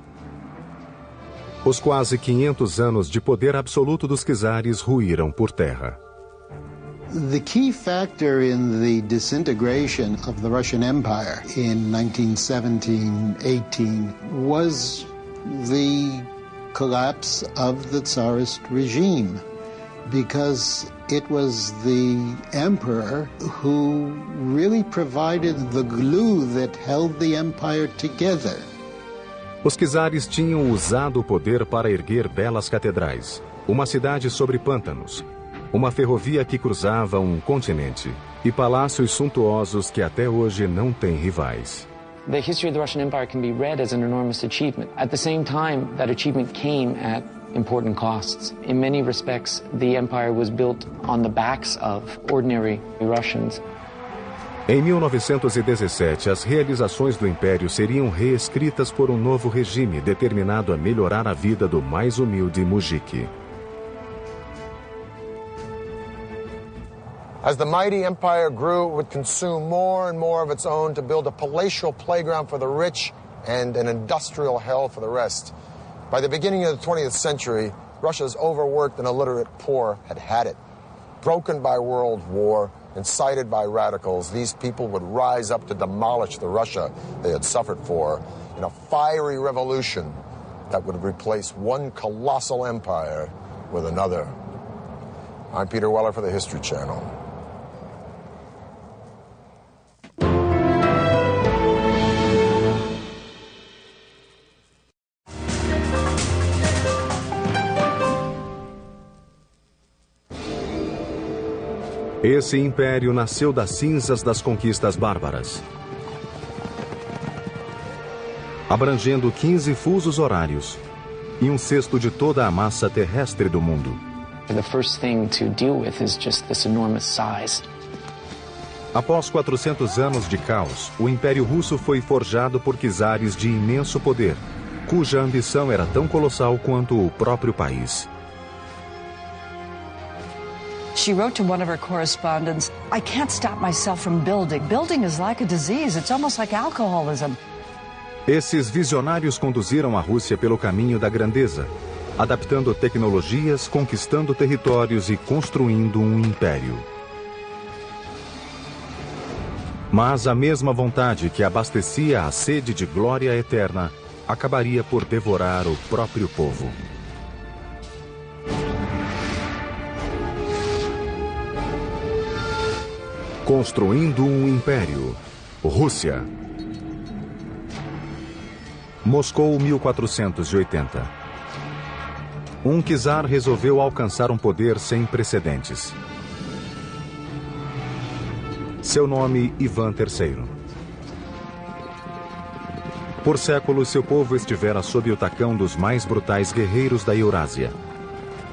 Os quase 500 anos de poder absoluto dos czares ruíram por terra. The key factor in the disintegration of the Russian Empire in 1917-18 was the collapse of the Tsarist regime, because it was the emperor who really provided the glue that held the empire together. Os czares tinham usado o poder para erguer belas catedrais, uma cidade sobre pântanos, uma ferrovia que cruzava um continente e palácios suntuosos que até hoje não têm rivais. The history of the Russian Empire can be read as an enormous achievement. At the same time, that achievement came at important costs. In many respects, the empire was built on the backs of ordinary Russians. Em 1917, as realizações do Império seriam reescritas por um novo regime determinado a melhorar a vida do mais humilde mujik. As the mighty empire grew, it would consume more and more of its own to build a palatial playground for the rich and an industrial hell for the rest. By the beginning of the 20th century, Russia's overworked and illiterate poor had had it. Broken by world war, incited by radicals, these people would rise up to demolish the Russia they had suffered for in a fiery revolution that would replace one colossal empire with another. I'm Peter Weller for the History Channel. Esse império nasceu das cinzas das conquistas bárbaras. Abrangendo 15 fusos horários e um sexto de toda a massa terrestre do mundo. The first thing to deal with is just this enormous size. Após 400 anos de caos, o Império Russo foi forjado por czares de imenso poder, cuja ambição era tão colossal quanto o próprio país. She wrote to one of her correspondents, "I can't stop myself from building. Building is like a disease. It's almost like alcoholism." Esses visionários conduziram a Rússia pelo caminho da grandeza, adaptando tecnologias, conquistando territórios e construindo um império. Mas a mesma vontade que abastecia a sede de glória eterna acabaria por devorar o próprio povo. Construindo um império. Rússia. Moscou, 1480. Um czar resolveu alcançar um poder sem precedentes. Seu nome, Ivan III. Por séculos, seu povo estivera sob o tacão dos mais brutais guerreiros da Eurásia.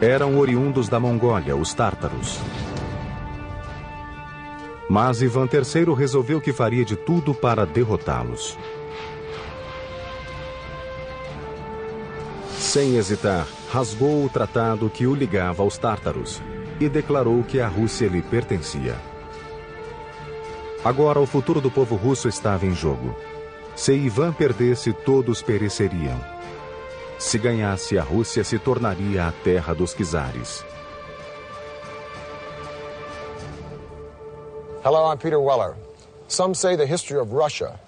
Eram oriundos da Mongólia, os tártaros. Mas Ivan III resolveu que faria de tudo para derrotá-los. Sem hesitar, rasgou o tratado que o ligava aos tártaros e declarou que a Rússia lhe pertencia. Agora o futuro do povo russo estava em jogo. Se Ivan perdesse, todos pereceriam. Se ganhasse, a Rússia se tornaria a terra dos czares. Hello, I'm Peter Weller. Some say the history of Russia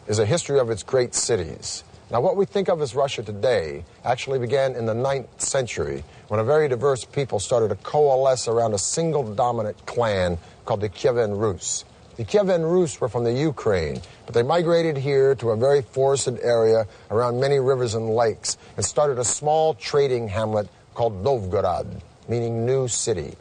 is a history of its great cities. Now, what we think of as Russia today actually began in the 9th century when a very diverse people started to coalesce around a single dominant clan called the Kievan Rus. The Kievan Rus were from the Ukraine, but they migrated here to a very forested area around many rivers and lakes and started a small trading hamlet called Novgorod, meaning new city.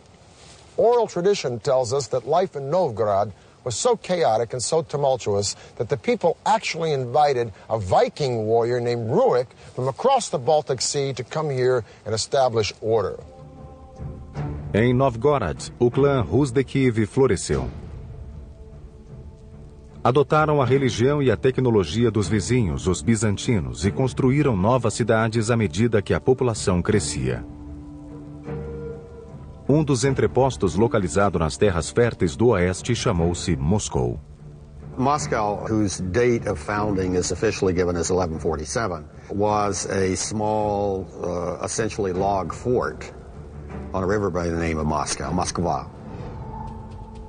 Oral tradition tells us that life in Novgorod was so chaotic and so tumultuous that the people actually invited a Viking warrior named Rurik from across the Baltic Sea to come here and establish order. Em Novgorod, o clã Rus de Kiev floresceu. Adotaram a religião e a tecnologia dos vizinhos, os bizantinos, e construíram novas cidades à medida que a população crescia. Um dos entrepostos localizado nas terras férteis do oeste chamou-se Moscou. Moscow, whose date of founding is officially given as 1147, was a small, essentially log fort on a river by the name of Moscow, Moskva.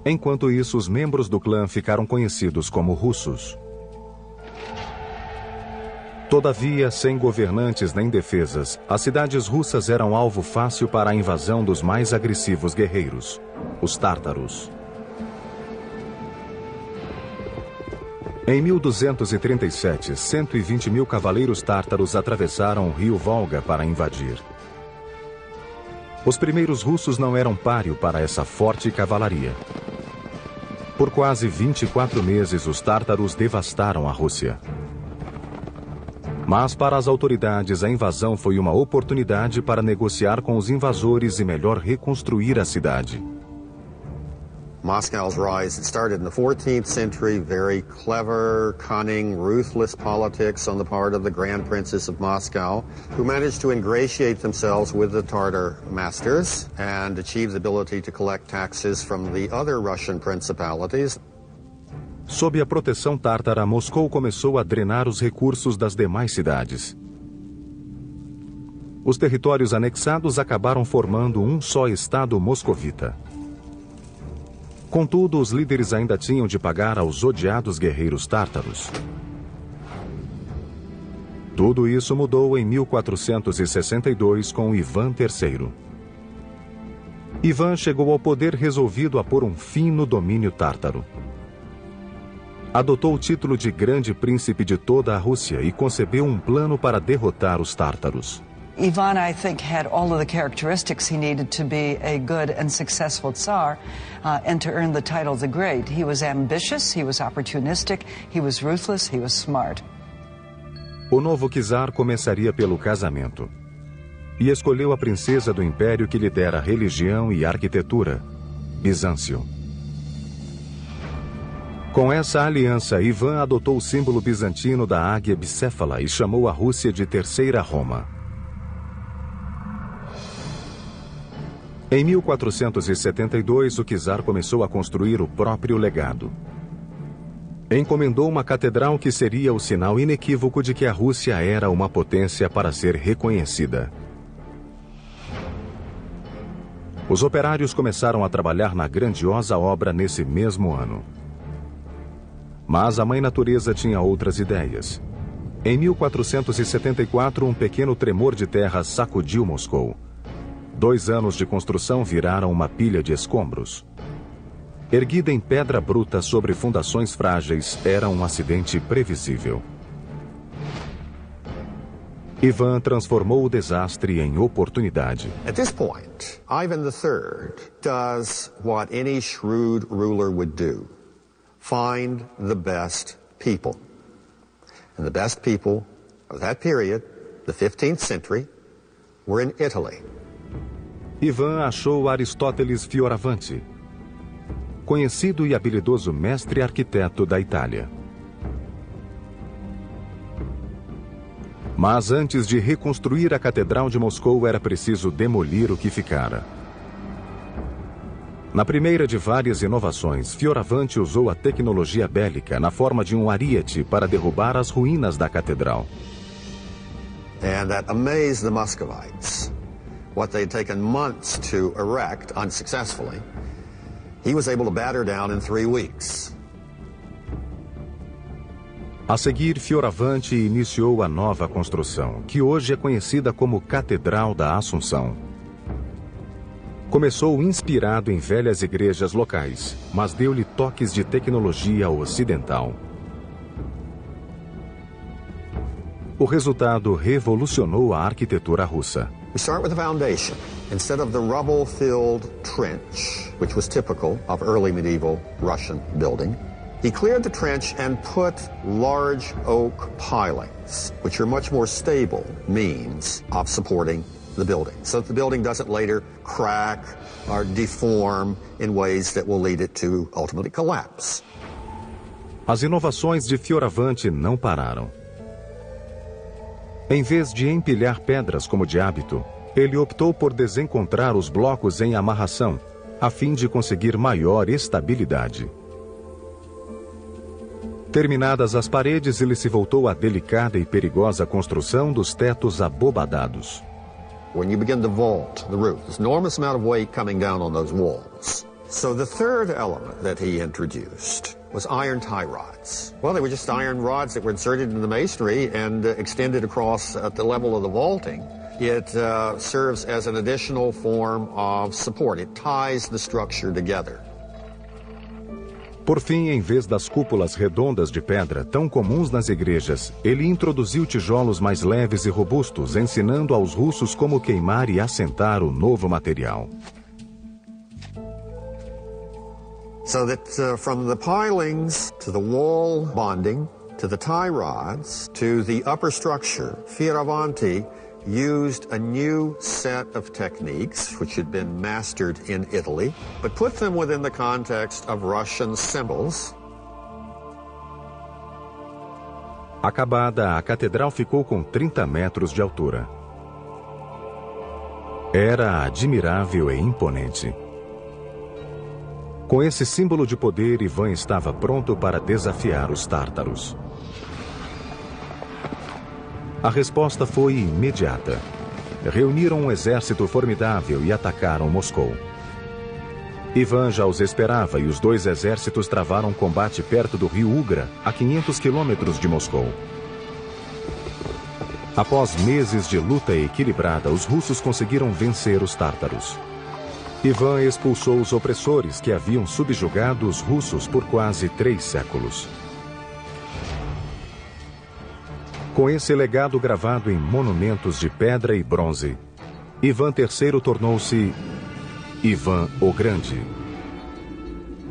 Enquanto isso, os membros do clã ficaram conhecidos como russos. Todavia, sem governantes nem defesas, as cidades russas eram alvo fácil para a invasão dos mais agressivos guerreiros, os tártaros. Em 1237, 120 mil cavaleiros tártaros atravessaram o rio Volga para invadir. Os primeiros russos não eram páreo para essa forte cavalaria. Por quase 24 meses, os tártaros devastaram a Rússia. Mas para as autoridades, a invasão foi uma oportunidade para negociar com os invasores e melhor reconstruir a cidade. Moscow's rise started in the 14th century, very clever, cunning, ruthless politics on the part of the Grand Princes of Moscow, who managed to ingratiate themselves with the Tartar masters and achieve the ability to collect taxes from the other Russian principalities. Sob a proteção tártara, Moscou começou a drenar os recursos das demais cidades. Os territórios anexados acabaram formando um só estado moscovita. Contudo, os líderes ainda tinham de pagar aos odiados guerreiros tártaros. Tudo isso mudou em 1462 com Ivan III. Ivan chegou ao poder resolvido a pôr um fim no domínio tártaro. Adotou o título de Grande Príncipe de toda a Rússia e concebeu um plano para derrotar os tártaros. Ivan, I think, had all of the characteristics he needed to be a good and successful Tsar and to earn the title the Great. He was ambitious, he was opportunistic, he was ruthless, he was smart. O novo czar começaria pelo casamento. E escolheu a princesa do império que lhe dera religião e arquitetura, Bizâncio. Com essa aliança, Ivan adotou o símbolo bizantino da águia bicéfala e chamou a Rússia de Terceira Roma. Em 1472, o czar começou a construir o próprio legado. Encomendou uma catedral que seria o sinal inequívoco de que a Rússia era uma potência para ser reconhecida. Os operários começaram a trabalhar na grandiosa obra nesse mesmo ano. Mas a Mãe Natureza tinha outras ideias. Em 1474, um pequeno tremor de terra sacudiu Moscou. 2 anos de construção viraram uma pilha de escombros. Erguida em pedra bruta sobre fundações frágeis, era um acidente previsível. Ivan transformou o desastre em oportunidade. At this point, Ivan III does what any shrewd ruler would do. Find the best people. And the best people of that period, the 15th century, were in Italy. Ivan achou Aristóteles Fioravanti, conhecido e habilidoso mestre arquiteto da Itália. Mas antes de reconstruir a Catedral de Moscou, era preciso demolir o que ficara. Na primeira de várias inovações, Fioravanti usou a tecnologia bélica na forma de um ariete para derrubar as ruínas da catedral. And that amazed the Muscovites. What they'd taken months to erect unsuccessfully, he was able to batter down in 3 weeks. A seguir, Fioravanti iniciou a nova construção, que hoje é conhecida como Catedral da Assunção. Começou inspirado em velhas igrejas locais, mas deu-lhe toques de tecnologia ocidental. O resultado revolucionou a arquitetura russa. We start with the foundation. Instead of the rubble-filled trench, which was typical of early medieval Russian building, he cleared the trench and put large oak pilings, which are much more stable means of supporting the building, so that the building doesn't later crack or deform in ways that will lead it to ultimately collapse. As inovações de Fioravanti não pararam. Em vez de empilhar pedras como de hábito, ele optou por desencontrar os blocos em amarração, a fim de conseguir maior estabilidade. Terminadas as paredes, ele se voltou à delicada e perigosa construção dos tetos abobadados. When you begin to vault the roof, there's an enormous amount of weight coming down on those walls. So the third element that he introduced was iron tie rods. Well, they were just iron rods that were inserted in the masonry and extended across at the level of the vaulting. It serves as an additional form of support. It ties the structure together. Por fim, em vez das cúpulas redondas de pedra tão comuns nas igrejas, ele introduziu tijolos mais leves e robustos, ensinando aos russos como queimar e assentar o novo material. So that from the pilings to the wall bonding to the tie rods to the upper structure, Fioravanti used a new set of techniques which had been mastered in Italy, but put them within the context of Russian symbols. Acabada, a catedral ficou com 30 metros de altura. Era admirável e imponente. Com esse símbolo de poder, Ivan estava pronto para desafiar os tártaros. A resposta foi imediata. Reuniram um exército formidável e atacaram Moscou. Ivan já os esperava e os 2 exércitos travaram um combate perto do rio Ugra, a 500 quilômetros de Moscou. Após meses de luta equilibrada, os russos conseguiram vencer os tártaros. Ivan expulsou os opressores que haviam subjugado os russos por quase 3 séculos. Com esse legado gravado em monumentos de pedra e bronze, Ivan III tornou-se Ivan o Grande.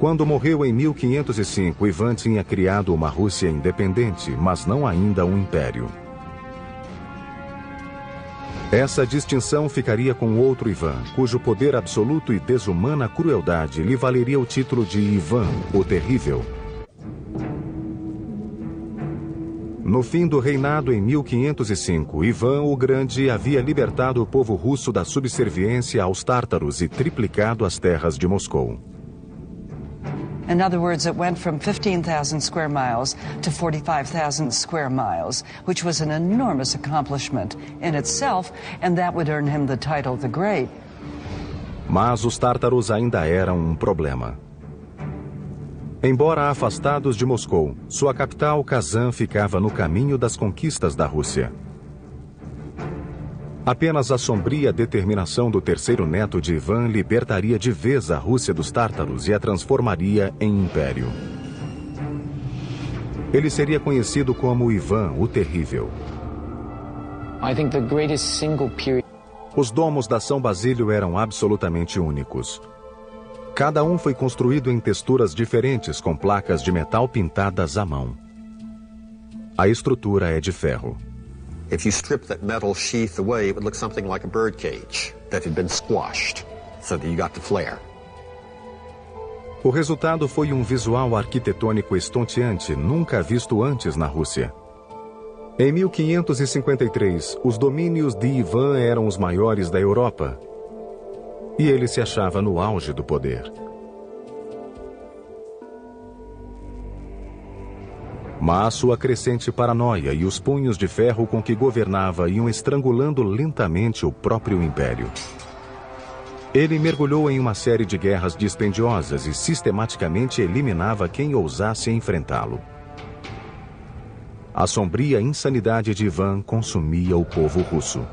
Quando morreu em 1505, Ivan tinha criado uma Rússia independente, mas não ainda um império. Essa distinção ficaria com outro Ivan, cujo poder absoluto e desumana crueldade lhe valeria o título de Ivan o Terrível. No fim do reinado em 1505, Ivan o Grande havia libertado o povo russo da subserviência aos tártaros e triplicado as terras de Moscou. In other words, it went from 15,000 square miles to 45,000 square miles, which was an enormous accomplishment in itself, and that would earn him the title the Great. Mas os tártaros ainda eram um problema. Embora afastados de Moscou, sua capital, Kazan, ficava no caminho das conquistas da Rússia. Apenas a sombria determinação do terceiro neto de Ivan libertaria de vez a Rússia dos tártaros e a transformaria em império. Ele seria conhecido como Ivan o Terrível. I think the greatest single period. Os domos da São Basílio eram absolutamente únicos. Cada um foi construído em texturas diferentes com placas de metal pintadas à mão. A estrutura é de ferro. If you strip that metal sheath away, it would look something like a bird cage that had been squashed, so that you got the flare. O resultado foi um visual arquitetônico estonteante, nunca visto antes na Rússia. Em 1553, os domínios de Ivan eram os maiores da Europa, e ele se achava no auge do poder. Mas sua crescente paranoia e os punhos de ferro com que governava iam estrangulando lentamente o próprio império. Ele mergulhou em uma série de guerras dispendiosas e sistematicamente eliminava quem ousasse enfrentá-lo. A sombria insanidade de Ivan consumia o povo russo.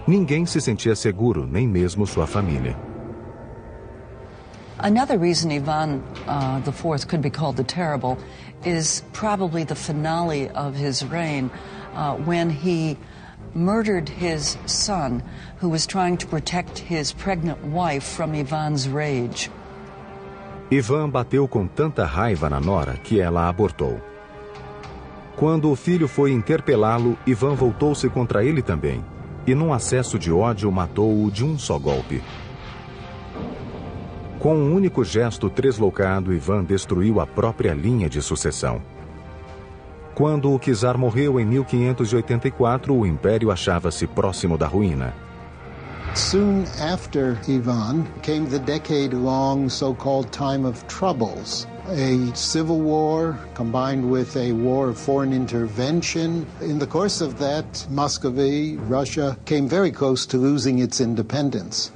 Ninguém se sentia seguro, nem mesmo sua família. Another reason Ivan IV could be called the Terrible is probably the finale of his reign when he murdered his son, who was trying to protect his pregnant wife from Ivan's rage. Ivan bateu com tanta raiva na nora que ela abortou. Quando o filho foi interpelá-lo, Ivan voltou-se contra ele também, e num acesso de ódio matou-o de um só golpe. Com um único gesto tresloucado, Ivan destruiu a própria linha de sucessão. Quando o czar morreu em 1584, o império achava-se próximo da ruína. Soon after Ivan came the decade-long so-called Time of Troubles, a civil war combined with a war of foreign intervention. In the course of that, Muscovy, Russia, came very close to losing its independence.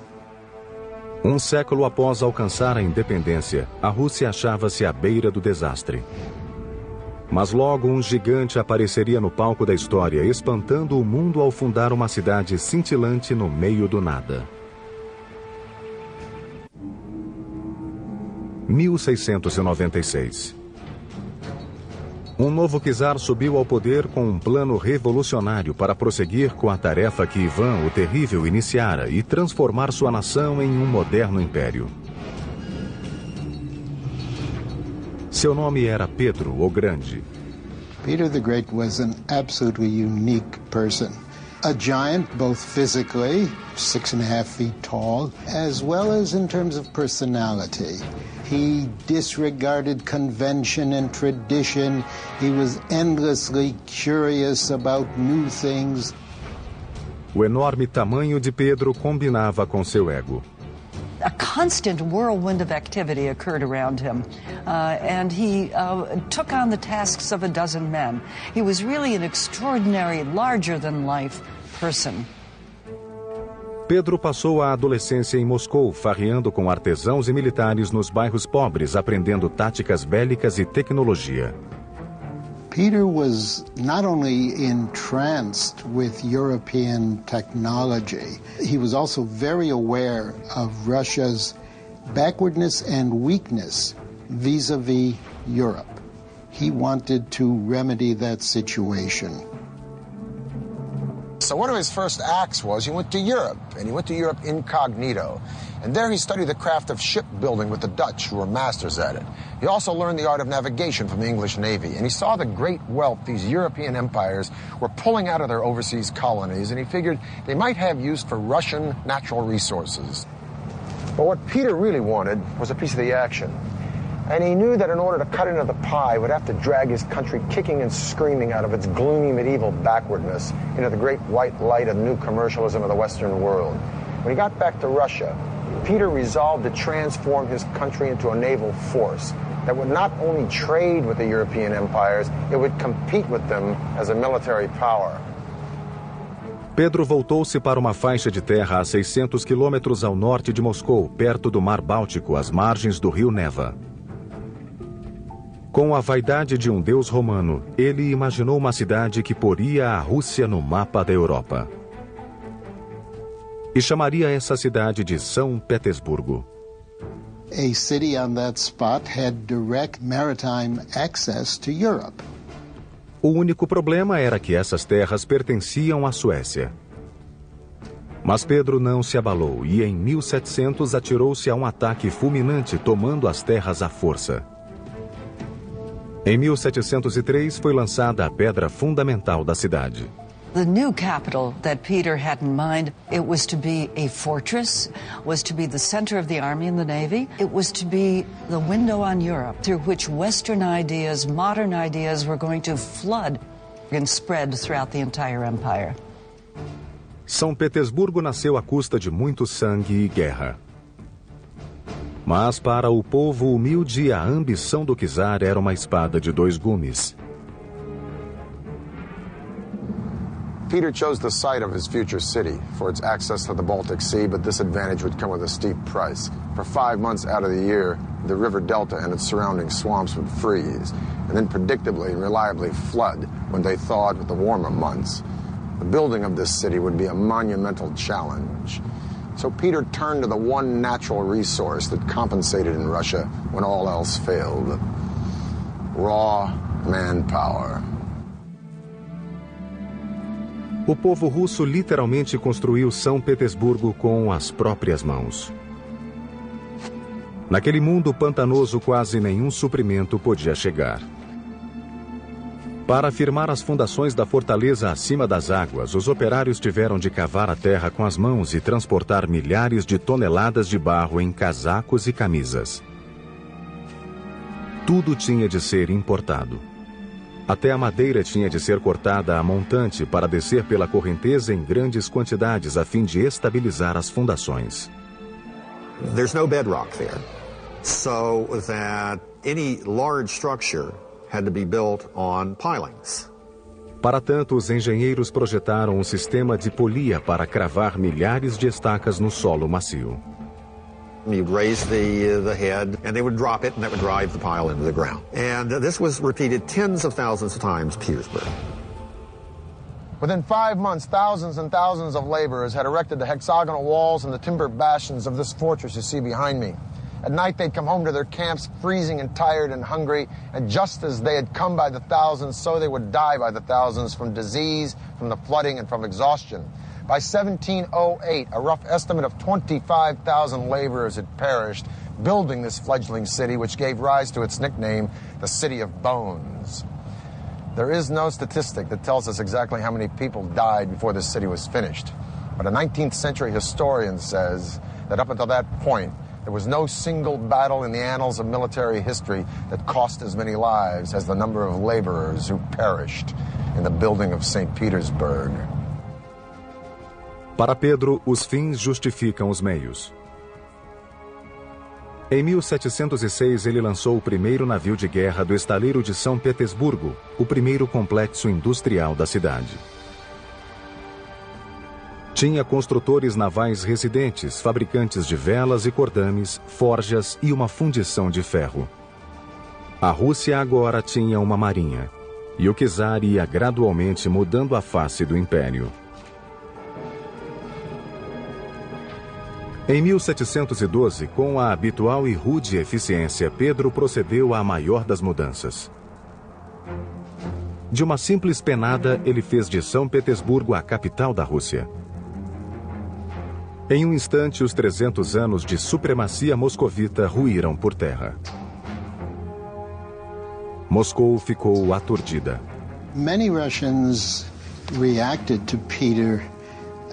Um século após alcançar a independência, a Rússia achava-se à beira do desastre. Mas logo um gigante apareceria no palco da história, espantando o mundo ao fundar uma cidade cintilante no meio do nada. 1696. Um novo czar subiu ao poder com um plano revolucionário para prosseguir com a tarefa que Ivan o Terrível iniciara e transformar sua nação em um moderno império. Seu nome era Pedro o Grande. Peter the Great was an absolutely unique person. A giant, both physically, 6.5 feet tall, as well as in terms of personality. He disregarded convention and tradition. He was endlessly curious about new things. O enorme tamanho de Pedro combinava com seu ego. A constant whirlwind of activity occurred around him, and he took on the tasks of a dozen men. He was really an extraordinary, larger-than-life person. Pedro passou a adolescência em Moscou, farreando com artesãos e militares nos bairros pobres, aprendendo táticas bélicas e tecnologia. Peter was not only entranced with European technology, he was also very aware of Russia's backwardness and weakness vis-a-vis Europe. He wanted to remedy that situation. So one of his first acts was he went to Europe, and he went to Europe incognito. And there he studied the craft of shipbuilding with the Dutch, who were masters at it. He also learned the art of navigation from the English Navy, and he saw the great wealth these European empires were pulling out of their overseas colonies, and he figured they might have use for Russian natural resources. But what Peter really wanted was a piece of the action. And he knew that in order to cut into the pie, he would have to drag his country kicking and screaming out of its gloomy medieval backwardness into the great white light of new commercialism of the Western world. When he got back to Russia, Peter resolved to transform his country into a naval force that would not only trade with the European empires, it would compete with them as a military power. Pedro voltou-se para uma faixa de terra a 600 quilômetros ao norte de Moscou, perto do Mar Báltico, às margens do rio Neva. Com a vaidade de um deus romano, ele imaginou uma cidade que poria a Rússia no mapa da Europa. E chamaria essa cidade de São Petersburgo. A city on that spot had direct maritime access to Europe. O único problema era que essas terras pertenciam à Suécia. Mas Pedro não se abalou e em 1700 atirou-se a um ataque fulminante, tomando as terras à força. Em 1703 foi lançada a pedra fundamental da cidade. The new capital that Peter had in mind, it was to be a fortress, was to be the center of the army and the navy. It was to be the window on Europe through which Western ideas, modern ideas were going to flood and spread throughout the entire empire. São Petersburgo nasceu à custa de muito sangue e guerra. Mas para o povo humilde, a ambição do czar era uma espada de dois gumes. Peter chose the site of his future city for its access to the Baltic Sea, but this advantage would come with a steep price. For 5 months out of the year, the river delta and its surrounding swamps would freeze, and then predictably and reliably flood when they thawed with the warmer months. The building of this city would be a monumental challenge. So Peter turned to the one natural resource that compensated in Russia when all else failed: raw manpower. O povo russo literalmente construiu São Petersburgo com as próprias mãos. Naquele mundo pantanoso, quase nenhum suprimento podia chegar. Para firmar as fundações da fortaleza acima das águas, os operários tiveram de cavar a terra com as mãos e transportar milhares de toneladas de barro em casacos e camisas. Tudo tinha de ser importado. Até a madeira tinha de ser cortada a montante para descer pela correnteza em grandes quantidades a fim de estabilizar as fundações. There's no bedrock there, so that any large structure had to be built on pilings. Para tanto, os engenheiros projetaram um sistema de polia para cravar milhares de estacas no solo macio. You'd raise the head, and they would drop it, and that would drive the pile into the ground. And this was repeated tens of thousands of times in Petersburg. Within 5 months, thousands and thousands of laborers had erected the hexagonal walls and the timber bastions of this fortress you see behind me. At night, they'd come home to their camps freezing and tired and hungry, and just as they had come by the thousands, so they would die by the thousands from disease, from the flooding, and from exhaustion. By 1708, a rough estimate of 25,000 laborers had perished building this fledgling city, which gave rise to its nickname, the City of Bones. There is no statistic that tells us exactly how many people died before this city was finished, but a 19th century historian says that up until that point, there was no single battle in the annals of military history that cost as many lives as the number of laborers who perished in the building of St. Petersburg. Para Pedro, os fins justificam os meios. Em 1706, ele lançou o primeiro navio de guerra do estaleiro de São Petersburgo, o primeiro complexo industrial da cidade. Tinha construtores navais residentes, fabricantes de velas e cordames, forjas e uma fundição de ferro. A Rússia agora tinha uma marinha, e o czar ia gradualmente mudando a face do império. Em 1712, com a habitual e rude eficiência, Pedro procedeu à maior das mudanças. De uma simples penada, ele fez de São Petersburgo a capital da Rússia. Em um instante, os 300 anos de supremacia moscovita ruíram por terra. Moscou ficou aturdida. Many Russians reacted to Peter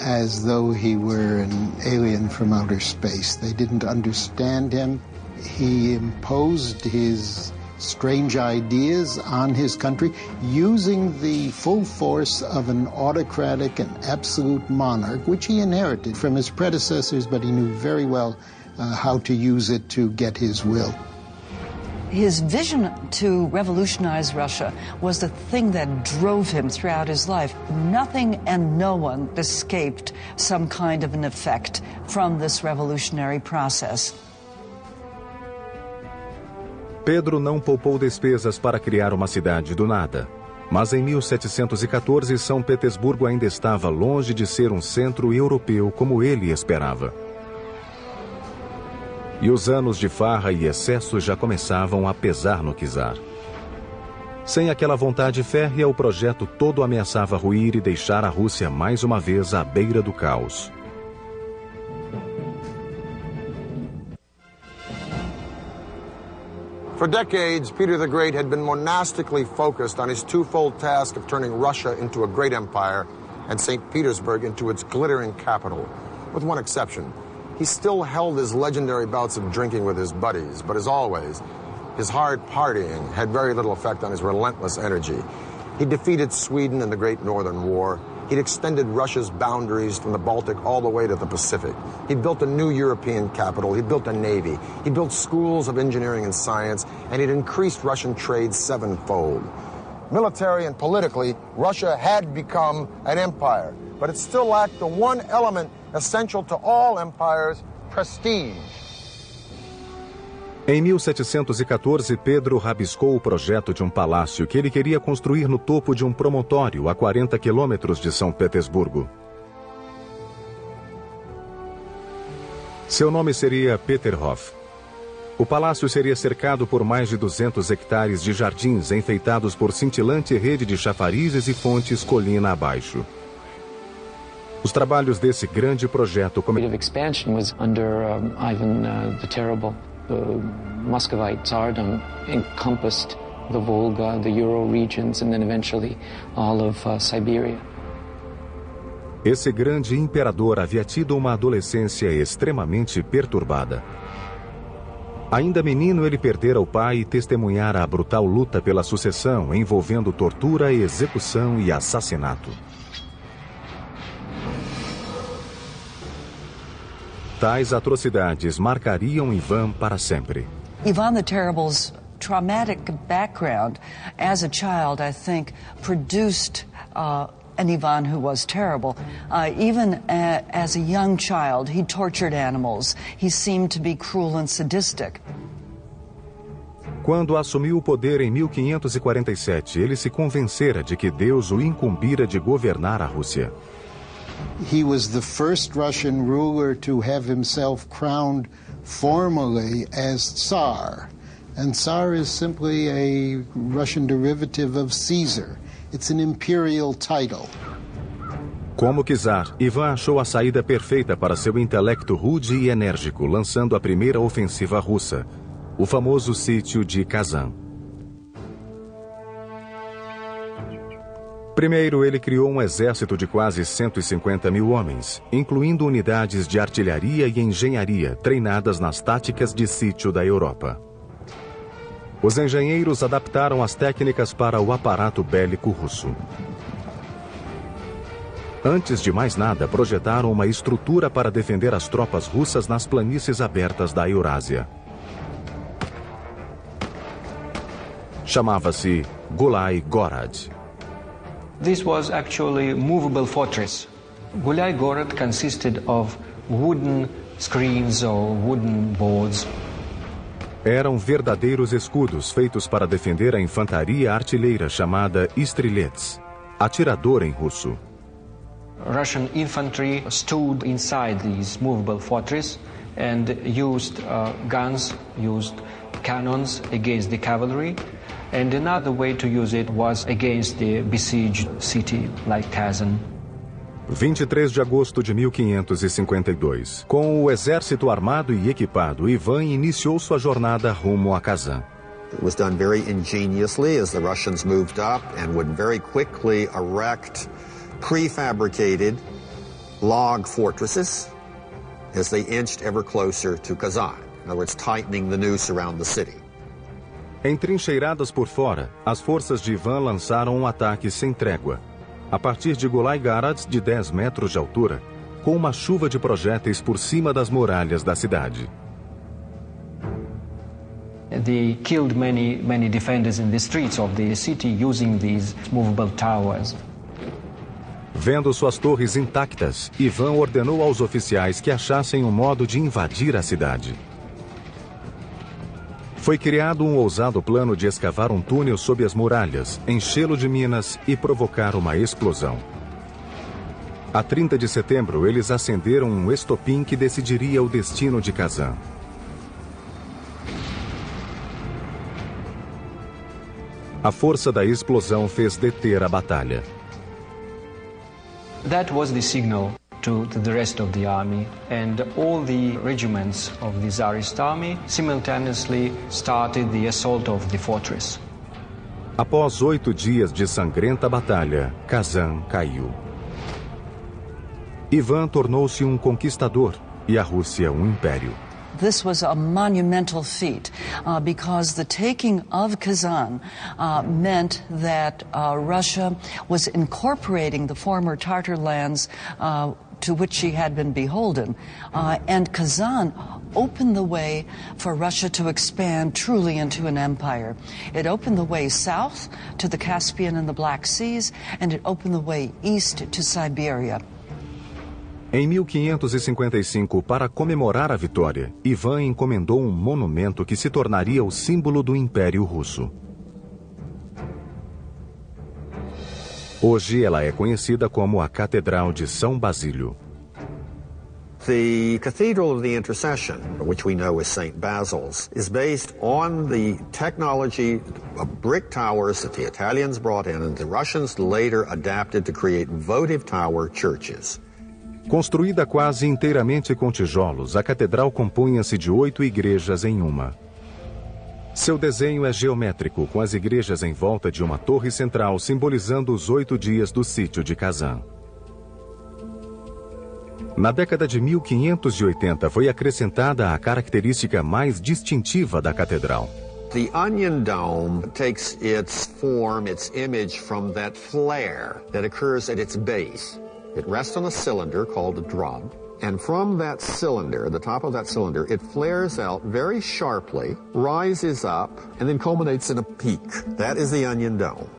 as though he were an alien from outer space. They didn't understand him. He imposed his strange ideas on his country, using the full force of an autocratic and absolute monarch, which he inherited from his predecessors, but he knew very well how to use it to get his will. His vision to revolutionize Russia was the thing that drove him throughout his life. Nothing and no one escaped some kind of an effect from this revolutionary process. Pedro não poupou despesas para criar uma cidade do nada. Mas em 1714, São Petersburgo ainda estava longe de ser um centro europeu como ele esperava. E os anos de farra e excesso já começavam a pesar no czar. Sem aquela vontade férrea, o projeto todo ameaçava ruir e deixar a Rússia mais uma vez à beira do caos. For decades, Peter the Great had been monastically focused on his twofold task of turning Russia into a great empire and St. Petersburg into its glittering capital, with one exception. He still held his legendary bouts of drinking with his buddies, but as always, his hard partying had very little effect on his relentless energy. He defeated Sweden in the Great Northern War. He'd extended Russia's boundaries from the Baltic all the way to the Pacific. He'd built a new European capital. He'd built a navy. He built schools of engineering and science, and he'd increased Russian trade sevenfold. Military and politically, Russia had become an empire, but it still lacked the one element essential to all empires, prestige. Em 1714, Pedro rabiscou o projeto de um palácio que ele queria construir no topo de um promontório a 40 quilômetros de São Petersburgo. Seu nome seria Peterhof. O palácio seria cercado por mais de 200 hectares de jardins enfeitados por cintilante rede de chafarizes e fontes colina abaixo. Os trabalhos desse grande projeto expansion was under Ivan the Terrible. The Muscovite Tsardom encompassed the Volga, the Ural regions, and then eventually all of Siberia. Esse grande imperador havia tido uma adolescência extremamente perturbada. Ainda menino, ele perdera o pai e testemunhara a brutal luta pela sucessão, envolvendo tortura, execução e assassinato. Tais atrocidades marcariam Ivan para sempre. Ivan the Terrible's traumatic background as a child, I think, produced an Ivan who was terrible. Even as a young child, he tortured animals. He seemed to be cruel and sadistic. Quando assumiu o poder em 1547, ele se convencera de que Deus o incumbira de governar a Rússia. He was the first Russian ruler to have himself crowned formally as Tsar. And Tsar is simply a Russian derivative of Caesar. It's an imperial title. Como czar, Ivan achou a saída perfeita para seu intelecto rude e enérgico, lançando a primeira ofensiva russa, o famoso sítio de Kazan. Primeiro, ele criou um exército de quase 150 mil homens, incluindo unidades de artilharia e engenharia treinadas nas táticas de sítio da Europa. Os engenheiros adaptaram as técnicas para o aparato bélico russo. Antes de mais nada, projetaram uma estrutura para defender as tropas russas nas planícies abertas da Eurásia. Chamava-se Gulai Gorod. This was actually a movable fortress. Gulai Gorod consisted of wooden screens or wooden boards. Eram verdadeiros escudos feitos para defender a infantaria artilheira chamada Strelets, atirador em russo. Russian infantry stood inside these movable fortress and used guns, used cannons against the cavalry. And another way to use it was against the besieged city like Kazan. 23 de agosto de 1552. Com o exército armado e equipado, Ivan iniciou sua jornada rumo a Kazan. It was done very ingeniously as the Russians moved up and would very quickly erect prefabricated log fortresses as they inched ever closer to Kazan. In other words, tightening the noose around the city. Entrincheiradas por fora, as forças de Ivan lançaram um ataque sem trégua, a partir de Gulai Gorod, de 10 metros de altura, com uma chuva de projéteis por cima das muralhas da cidade. they killed many defenders in the streets of the city using these movable towers. Vendo suas torres intactas, Ivan ordenou aos oficiais que achassem um modo de invadir a cidade. Foi criado um ousado plano de escavar um túnel sob as muralhas, enchê-lo de minas e provocar uma explosão. A 30 de setembro, eles acenderam um estopim que decidiria o destino de Kazan. A força da explosão fez deter a batalha. That was the signal to the rest of the army, and all the regiments of the Tsarist army simultaneously started the assault of the fortress. Após 8 dias de sangrenta batalha, Kazan caiu. Ivan tornou-se um conquistador e a Rússia um império. This was a monumental feat because the taking of Kazan meant that Russia was incorporating the former Tatar lands to which she had been beholden. And Kazan opened the way for Russia to expand truly into an empire. It opened the way south to the Caspian and the Black Seas, and it opened the way east to Siberia. Em 1555, para comemorar a vitória, Ivan encomendou um monumento que se tornaria o símbolo do Império Russo. Hoje ela é conhecida como a Catedral de São Basílio. The Cathedral of the Intercession, which we know as St. Basil's, is based on the technology of brick towers that the Italians brought in and the Russians later adapted to create votive tower churches. Construída quase inteiramente com tijolos, a catedral compunha-se de 8 igrejas em uma. Seu desenho é geométrico, com as igrejas em volta de uma torre central, simbolizando os 8 dias do sítio de Kazan. Na década de 1580, foi acrescentada a característica mais distintiva da catedral. The onion dome takes its form, its image from that flare that occurs at its base. It rests on a cylinder called a drum, and from that cylinder, the top of that cylinder, it flares out very sharply, rises up, and then culminates in a peak. That is the onion dome.